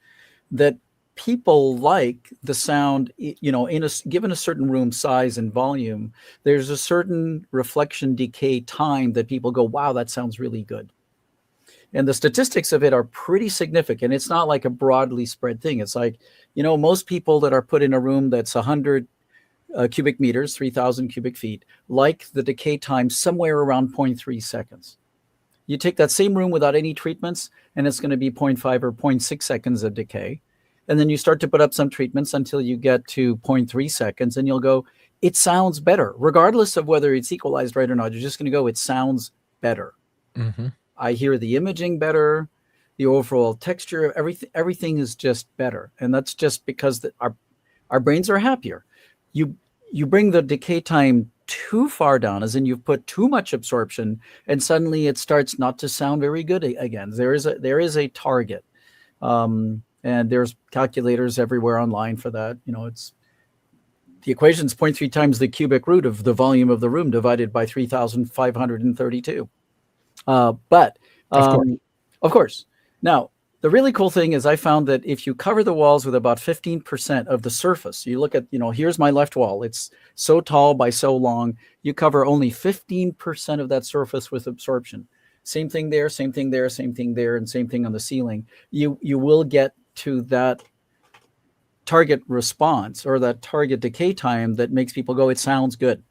that people like the sound, given a certain room size and volume, there's a certain reflection decay time that people go, wow, that sounds really good. And the statistics of it are pretty significant. It's not like a broadly spread thing. It's like, most people that are put in a room that's 100 cubic meters, 3,000 cubic feet, like the decay time somewhere around 0.3 seconds. You take that same room without any treatments, and it's going to be 0.5 or 0.6 seconds of decay. And then you start to put up some treatments until you get to 0.3 seconds, and you'll go, it sounds better. Regardless of whether it's equalized right or not, you're just going to go, it sounds better. Mm-hmm. I hear the imaging better, the overall texture, everything is just better. And that's just because our brains are happier. You bring the decay time too far down, as in you've put too much absorption, and suddenly it starts not to sound very good again. There is a target. And there's calculators everywhere online for that. It's the equation's 0.3 times the cubic root of the volume of the room divided by 3,532. But of course. Now, the really cool thing is I found that if you cover the walls with about 15% of the surface, you look at, here's my left wall. It's so tall by so long. You cover only 15% of that surface with absorption. Same thing there, same thing there, same thing there, and same thing on the ceiling. You will get to that target response or that target decay time that makes people go, it sounds good.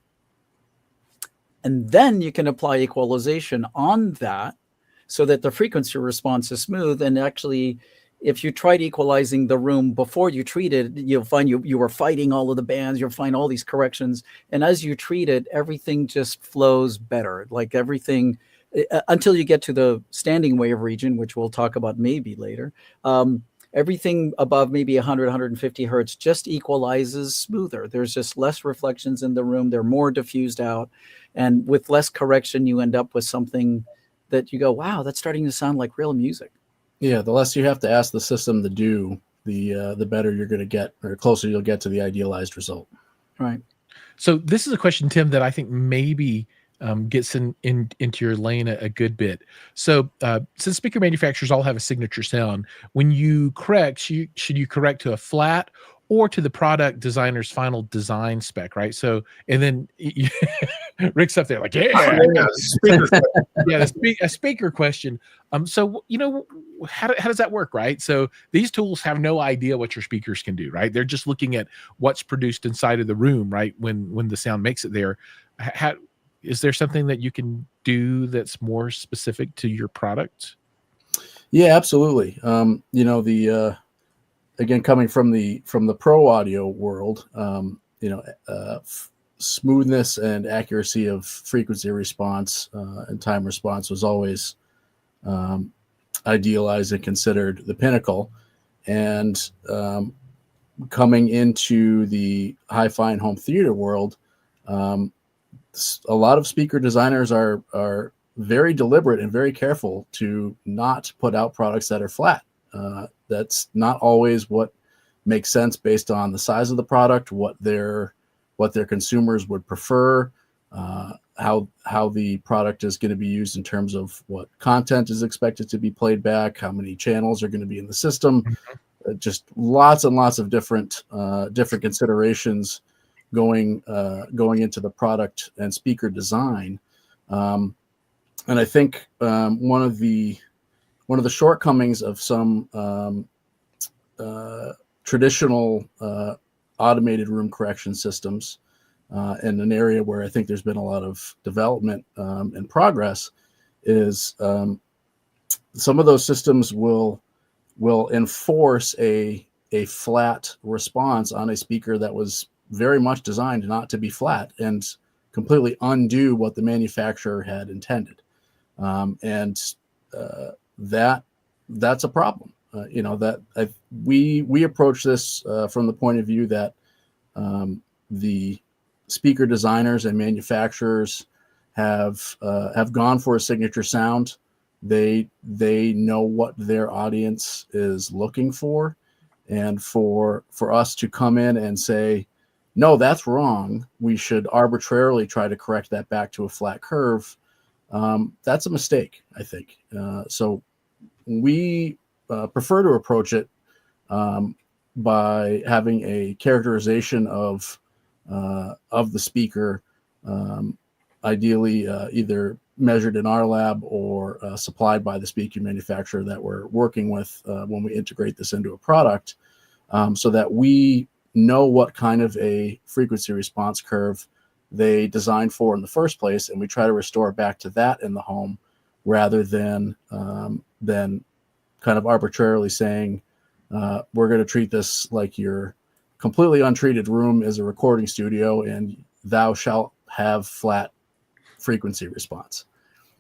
And then you can apply equalization on that so that the frequency response is smooth. And actually, if you tried equalizing the room before you treat it, you'll find you were fighting all of the bands, you'll find all these corrections. And as you treat it, everything just flows better. Like everything, until you get to the standing wave region, which we'll talk about maybe later. Everything above maybe 100, 150 hertz just equalizes smoother. There's just less reflections in the room. They're more diffused out. And with less correction, you end up with something that you go, wow, that's starting to sound like real music. Yeah, the less you have to ask the system to do, the better you're going to get, or closer you'll get to the idealized result. Right. So this is a question, Tim, that I think maybe gets into your lane a good bit. So since speaker manufacturers all have a signature sound, when you correct, should you correct to a flat or to the product designer's final design spec, right? So, and then Rick's up there like, yeah, Speaker. yeah, a speaker question. So how does that work, right? So these tools have no idea what your speakers can do, right? They're just looking at what's produced inside of the room, right? When the sound makes it there. Is there something that you can do that's more specific to your product? Yeah, absolutely. Again, coming from the pro audio world, smoothness and accuracy of frequency response and time response was always idealized and considered the pinnacle. And coming into the hi-fi and home theater world, a lot of speaker designers are very deliberate and very careful to not put out products that are flat. That's not always what makes sense based on the size of the product, what their consumers would prefer, how the product is going to be used in terms of what content is expected to be played back, how many channels are going to be in the system. Just lots and lots of different considerations going into the product and speaker design. And I think one of the shortcomings of some traditional automated room correction systems, and an area where I think there's been a lot of development and progress, is some of those systems will enforce a flat response on a speaker that was very much designed not to be flat, and completely undo what the manufacturer had intended. That's a problem. We approach this from the point of view that the speaker designers and manufacturers have gone for a signature sound. They know what their audience is looking for, and for us to come in and say, no, that's wrong, we should arbitrarily try to correct that back to a flat curve, that's a mistake, I think. So we prefer to approach it by having a characterization of the speaker, ideally either measured in our lab or supplied by the speaker manufacturer that we're working with when we integrate this into a product, so that we know what kind of a frequency response curve they designed for in the first place, and we try to restore back to that in the home, rather than kind of arbitrarily saying we're going to treat this like your completely untreated room is a recording studio and thou shalt have flat frequency response.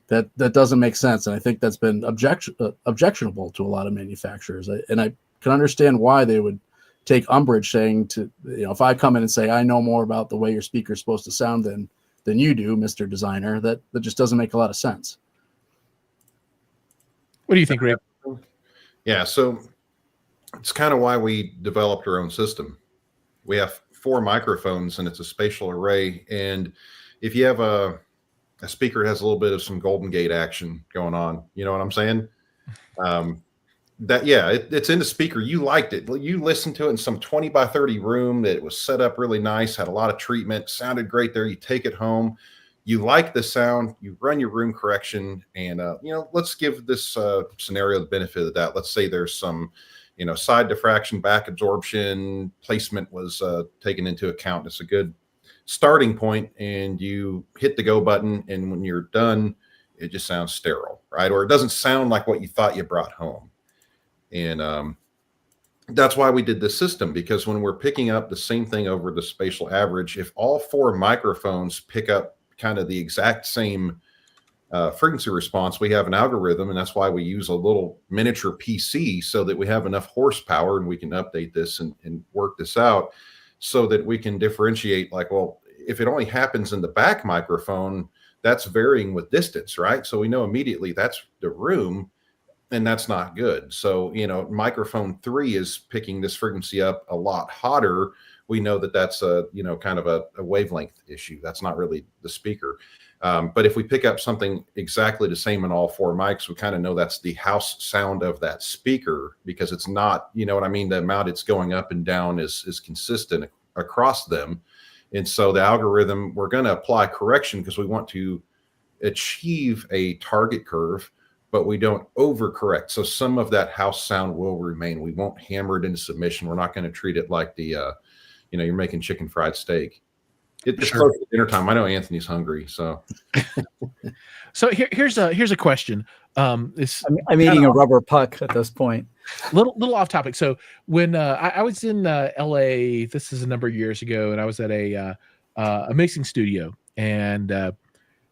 That doesn't make sense, and I think that's been objectionable to a lot of manufacturers. And I can understand why they would take umbrage saying to, if I come in and say I know more about the way your speaker is supposed to sound than you do, Mr. Designer, that just doesn't make a lot of sense. What do you think, Rick? Yeah, so it's kind of why we developed our own system. We have 4 microphones, and it's a spatial array. And if you have a speaker that has a little bit of some Golden Gate action going on, you know what I'm saying? It's in the speaker. You liked it. You listened to it in some 20 by 30 room that was set up really nice, had a lot of treatment, sounded great there. You take it home. You like the sound, you run your room correction, and let's give this scenario the benefit of the doubt. Let's say there's some, side diffraction, back absorption, placement was taken into account. It's a good starting point, and you hit the go button, and when you're done, it just sounds sterile, right? Or it doesn't sound like what you thought you brought home. And that's why we did this system, because when we're picking up the same thing over the spatial average, if all 4 microphones pick up kind of the exact same frequency response, we have an algorithm, and that's why we use a little miniature PC so that we have enough horsepower and we can update this and work this out so that we can differentiate, like, well, if it only happens in the back microphone, that's varying with distance, right? So we know immediately that's the room, and that's not good. So, microphone 3 is picking this frequency up a lot hotter. We know that that's kind of a wavelength issue. That's not really the speaker. But if we pick up something exactly the same in all 4 mics, we kind of know that's the house sound of that speaker, because it's not, the amount it's going up and down is consistent across them. And so the algorithm, we're going to apply correction because we want to achieve a target curve, but we don't overcorrect. So some of that house sound will remain. We won't hammer it into submission. We're not going to treat it like the, you're making chicken fried steak. It's close to dinner time. I know Anthony's hungry, so. So here's a question. I'm eating a rubber puck at this point. Little off topic. So when I was in LA, this is a number of years ago, and I was at a mixing studio, and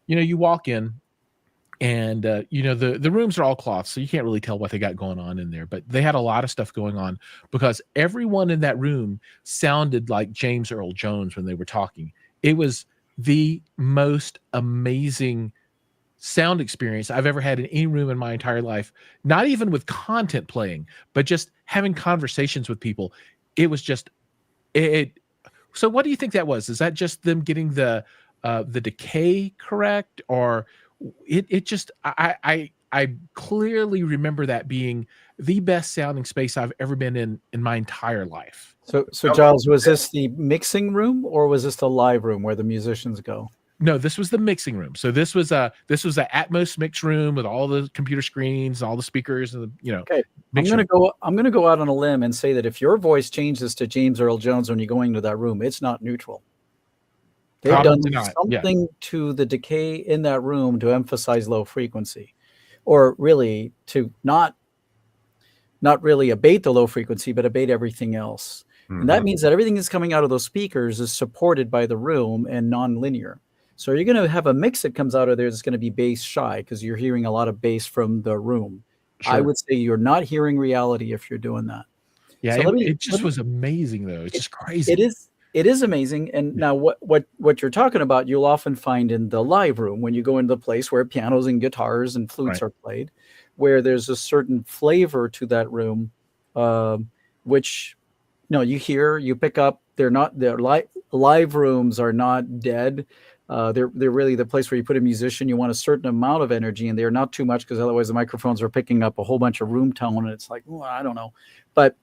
you walk in, and the rooms are all cloth, so you can't really tell what they got going on in there. But they had a lot of stuff going on because everyone in that room sounded like James Earl Jones when they were talking. It was the most amazing sound experience I've ever had in any room in my entire life. Not even with content playing, but just having conversations with people. It was just it. So what do you think that was? Is that just them getting the decay correct, or it just I clearly remember that being the best sounding space I've ever been in my entire life. So Giles, was this the mixing room or was this the live room where the musicians go? No, this was the mixing room. So this was a Atmos mix room with all the computer screens, all the speakers, and Okay, I'm gonna go out on a limb and say that if your voice changes to James Earl Jones when you go into that room, it's not neutral. They've Probably done not. something to the decay in that room to emphasize low frequency, or really to not really abate the low frequency, but abate everything else. Mm-hmm. And that means that everything that's coming out of those speakers is supported by the room and non-linear. So you're going to have a mix that comes out of there that's going to be bass shy because you're hearing a lot of bass from the room. Sure. I would say you're not hearing reality if you're doing that. Yeah, so it just was amazing though. It's just crazy. It is amazing. And now what you're talking about, you'll often find in the live room when you go into the place where pianos and guitars and flutes are played, where there's a certain flavor to that room, which you pick up. Their live rooms are not dead. They're really the place where you put a musician. You want a certain amount of energy in there, not too much, because otherwise the microphones are picking up a whole bunch of room tone, and it's like, well, I don't know. But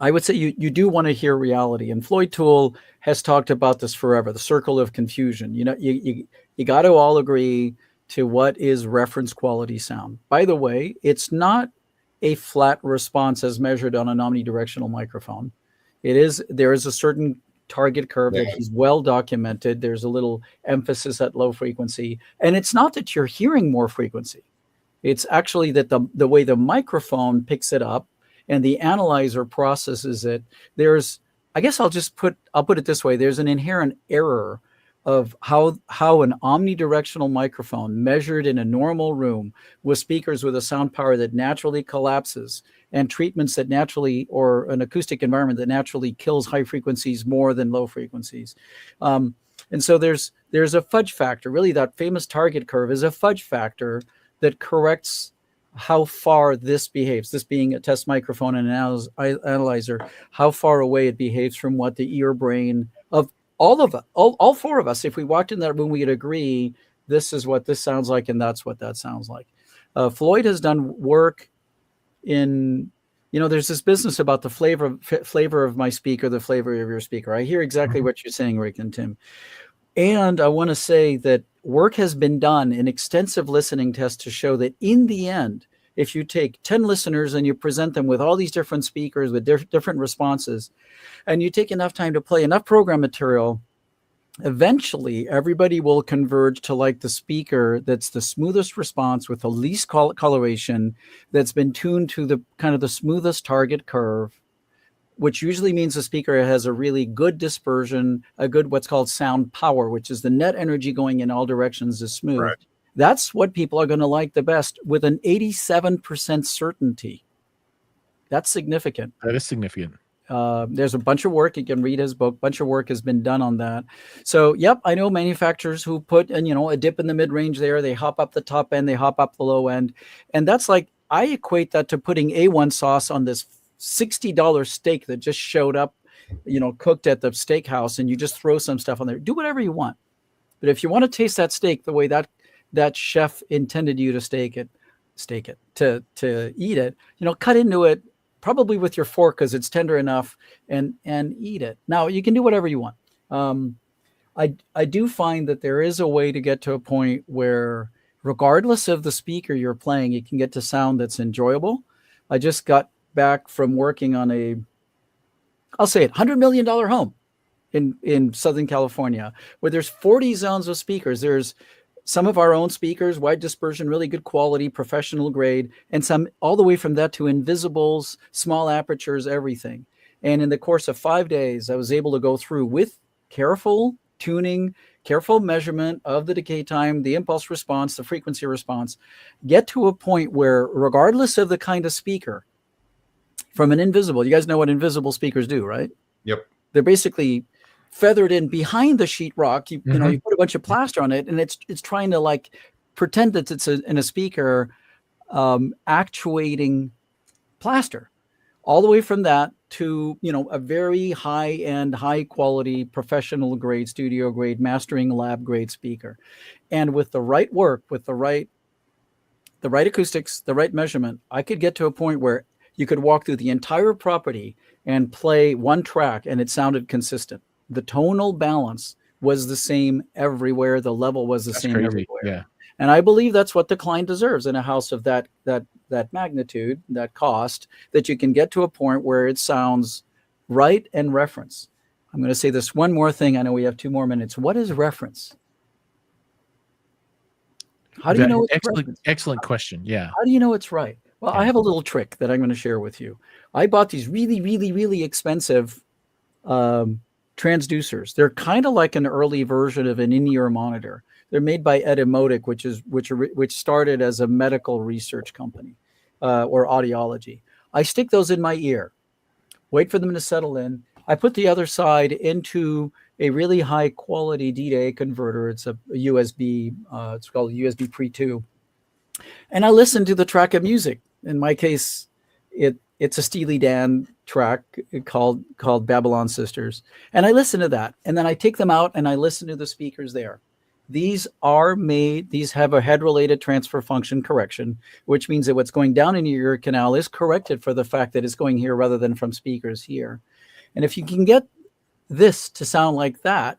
I would say you do want to hear reality. And Floyd Toole has talked about this forever, the circle of confusion. You got to all agree to what is reference quality sound. By the way, it's not a flat response as measured on an omnidirectional microphone. There is a certain target curve that he's well documented. There's a little emphasis at low frequency. And it's not that you're hearing more frequency. It's actually that the way the microphone picks it up and the analyzer processes it, I'll put it this way. There's an inherent error of how an omnidirectional microphone measured in a normal room with speakers with a sound power that naturally collapses and treatments that naturally, or an acoustic environment that naturally kills high frequencies more than low frequencies. And so there's a fudge factor. Really, that famous target curve is a fudge factor that corrects how far this behaves, this being a test microphone and an analyzer, how far away it behaves from what the ear brain of all 4 of us, if we walked in that room, we'd agree this is what this sounds like and that's what that sounds like. Floyd has done work in, there's this business about the flavor of my speaker, the flavor of your speaker. I hear exactly what you're saying, Rick and Tim. And I want to say that work has been done in extensive listening tests to show that in the end, if you take 10 listeners and you present them with all these different speakers with different responses, and you take enough time to play enough program material, eventually everybody will converge to like the speaker that's the smoothest response with the least coloration, that's been tuned to the kind of the smoothest target curve, which usually means the speaker has a really good dispersion, a good what's called sound power, which is the net energy going in all directions is smooth. Right. That's what people are going to like the best with an 87% certainty. That's significant. That is significant. There's a bunch of work. You can read his book. Bunch of work has been done on that. So, yep, I know manufacturers who put, a dip in the mid-range there. They hop up the top end. They hop up the low end. And that's like, I equate that to putting A1 sauce on this $60 steak that just showed up, cooked at the steakhouse, and you just throw some stuff on there. Do whatever you want. But if you want to taste that steak the way that chef intended you to to eat it, cut into it, probably with your fork because it's tender enough, and eat it. Now you can do whatever you want. I do find that there is a way to get to a point where, regardless of the speaker you're playing, you can get to sound that's enjoyable. I just got back from working on $100 million home in Southern California, where there's 40 zones of speakers. There's some of our own speakers, wide dispersion, really good quality, professional grade, and some all the way from that to invisibles, small apertures, everything. And in the course of 5 days, I was able to go through with careful tuning, careful measurement of the decay time, the impulse response, the frequency response, get to a point where, regardless of the kind of speaker, from an invisible, you guys know what invisible speakers do, right? Yep. They're basically feathered in behind the sheetrock. You put a bunch of plaster on it, and it's trying to like pretend that it's in a speaker actuating plaster, all the way from that to a very high-end, high-quality, professional grade, studio grade, mastering lab grade speaker. And with the right work, with the right acoustics, the right measurement, I could get to a point where you could walk through the entire property and play one track and it sounded consistent. The tonal balance was the same everywhere. The level was the same everywhere. Yeah. And I believe that's what the client deserves in a house of that magnitude, that cost, that you can get to a point where it sounds right and reference. I'm going to say this one more thing. I know we have 2 more minutes. What is reference? How do you know it's excellent question. Yeah. How do you know it's right? Well, I have a little trick that I'm going to share with you. I bought these really, really, really expensive transducers. They're kind of like an early version of an in-ear monitor. They're made by Etymotic, which started as a medical research company or audiology. I stick those in my ear, wait for them to settle in. I put the other side into a really high quality D-to-A converter. It's a USB. It's called USB Pre 2, and I listen to the track of music. In my case, it's a Steely Dan track called Babylon Sisters. And I listen to that. And then I take them out and I listen to the speakers there. These have a head-related transfer function correction, which means that what's going down in your ear canal is corrected for the fact that it's going here rather than from speakers here. And if you can get this to sound like that,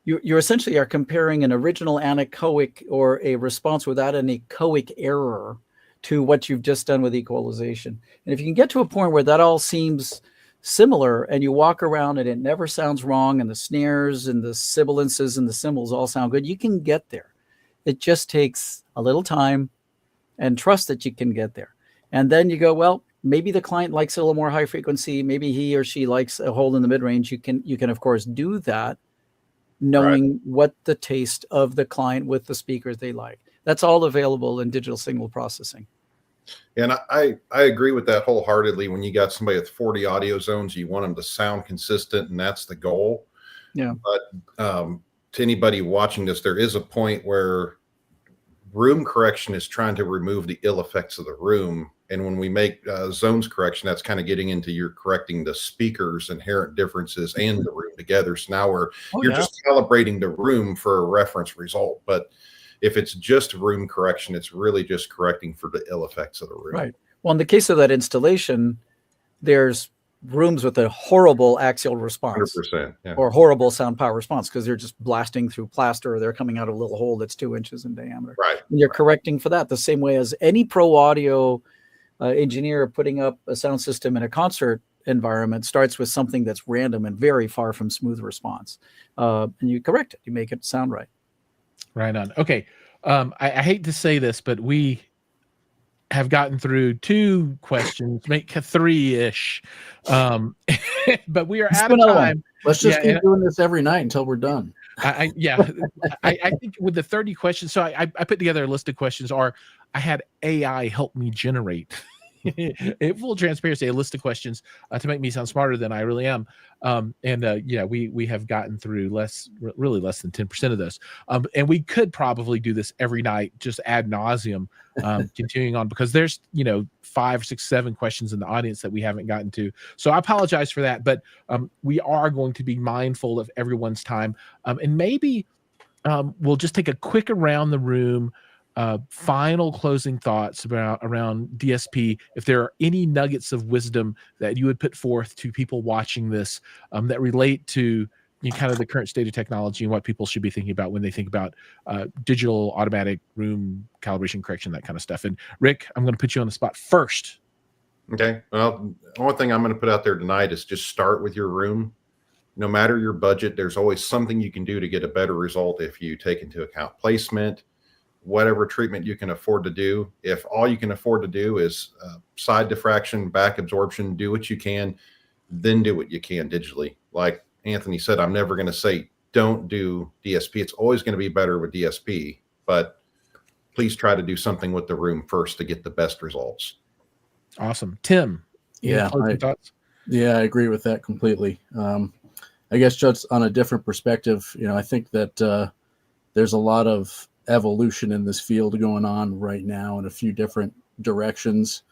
you essentially are comparing an original anechoic or a response without an echoic error to what you've just done with equalization. And if you can get to a point where that all seems similar and you walk around and it never sounds wrong and the snares and the sibilances and the cymbals all sound good, you can get there. It just takes a little time and trust that you can get there. And then you go, well, maybe the client likes a little more high frequency. Maybe he or she likes a hold in the mid-range. You can of course do that, knowing what the taste of the client with the speakers they like. That's all available in digital signal processing. And I agree with that wholeheartedly. When you got somebody with 40 audio zones, you want them to sound consistent, and that's the goal. Yeah. But to anybody watching this, there is a point where room correction is trying to remove the ill effects of the room. And when we make zones correction, that's kind of getting into you're correcting the speaker's inherent differences and the room together. So now you're just calibrating the room for a reference result. But if it's just room correction, it's really just correcting for the ill effects of the room. Right. Well, in the case of that installation, there's rooms with a horrible axial response 100%, yeah. or horrible sound power response because they're just blasting through plaster or they're coming out of a little hole that's 2 inches in diameter. Right. And you're correcting for that the same way as any pro audio engineer putting up a sound system in a concert environment starts with something that's random and very far from smooth response. And you correct it. You make it sound right. Right on. Okay. I hate to say this, but we have gotten through 2 questions, make 3-ish. But we are Let's out do of another one. time. Let's just Yeah, keep doing this every night until we're done. I think with the 30 questions, so I put together a list of questions, or I had AI help me generate in full transparency a list of questions to make me sound smarter than I really am. Yeah, we have gotten through really less than 10% of those. And we could probably do this every night, just ad nauseum, continuing on, because there's 5, 6, 7 questions in the audience that we haven't gotten to. So I apologize for that, but we are going to be mindful of everyone's time, and maybe we'll just take a quick around the room, final closing thoughts around DSP. If there are any nuggets of wisdom that you would put forth to people watching this that relate to kind of the current state of technology and what people should be thinking about when they think about digital automatic room calibration correction, that kind of stuff. And Rick, I'm going to put you on the spot first. Okay. Well, the only thing I'm going to put out there tonight is just start with your room. No matter your budget, there's always something you can do to get a better result if you take into account placement, whatever treatment you can afford to do. If all you can afford to do is side diffraction, back absorption, do what you can, then do what you can digitally. Like Anthony said, I'm never going to say don't do DSP. It's always going to be better with DSP, but please try to do something with the room first to get the best results. Awesome. Tim, Yeah, thoughts? Yeah, I agree with that completely. I guess just on a different perspective, I think that there's a lot of evolution in this field going on right now in a few different directions,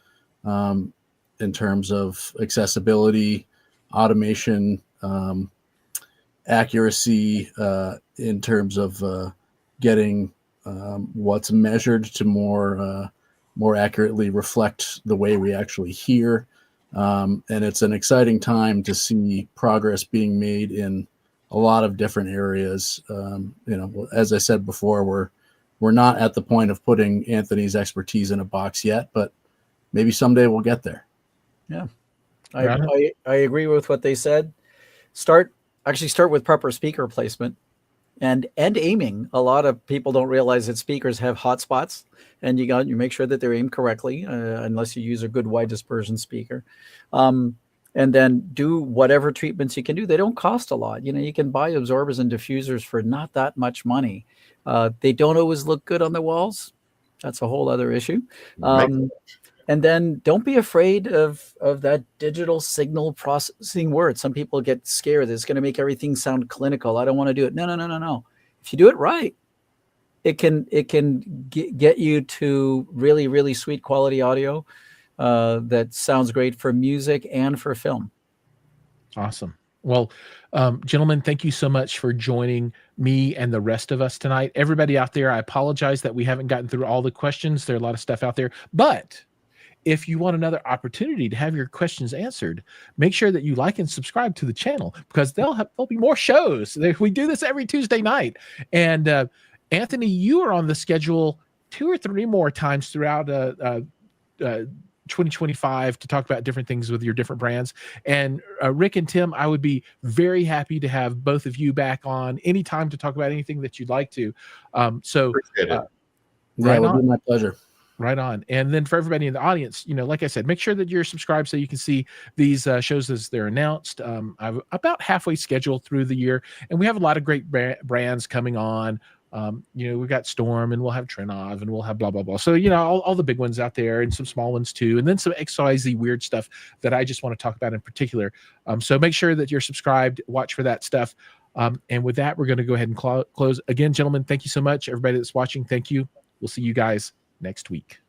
in terms of accessibility, automation, accuracy, in terms of getting what's measured to more accurately reflect the way we actually hear. And it's an exciting time to see progress being made in a lot of different areas. As I said before, we're not at the point of putting Anthony's expertise in a box yet, but maybe someday we'll get there. Yeah, I agree with what they said. Start with proper speaker placement and aiming. A lot of people don't realize that speakers have hot spots, and you make sure that they're aimed correctly, unless you use a good wide dispersion speaker. And then do whatever treatments you can do. They don't cost a lot. You can buy absorbers and diffusers for not that much money. They don't always look good on the walls. That's a whole other issue. And then don't be afraid of that digital signal processing word. Some people get scared that it's going to make everything sound clinical. I don't want to do it. No. If you do it right, it can get you to really, really sweet quality audio that sounds great for music and for film. Awesome. Well, gentlemen, thank you so much for joining me and the rest of us tonight. Everybody out there, I apologize that we haven't gotten through all the questions. There are a lot of stuff out there, but if you want another opportunity to have your questions answered, make sure that you like and subscribe to the channel, because there'll be more shows. We do this every Tuesday night. And Anthony, you are on the schedule 2 or 3 more times throughout 2025 to talk about different things with your different brands. And Rick and Tim, I would be very happy to have both of you back on anytime to talk about anything that you'd like to. Appreciate it. Yeah, it would be my pleasure. Right on. And then for everybody in the audience, like I said, make sure that you're subscribed so you can see these shows as they're announced. I'm about halfway scheduled through the year, and we have a lot of great brands coming on. We've got Storm, and we'll have Trenov, and we'll have blah, blah, blah. So, all the big ones out there, and some small ones too, and then some XYZ weird stuff that I just want to talk about in particular. So make sure that you're subscribed, watch for that stuff. And with that, we're going to go ahead and close. Again, gentlemen, thank you so much. Everybody that's watching, thank you. We'll see you guys next week.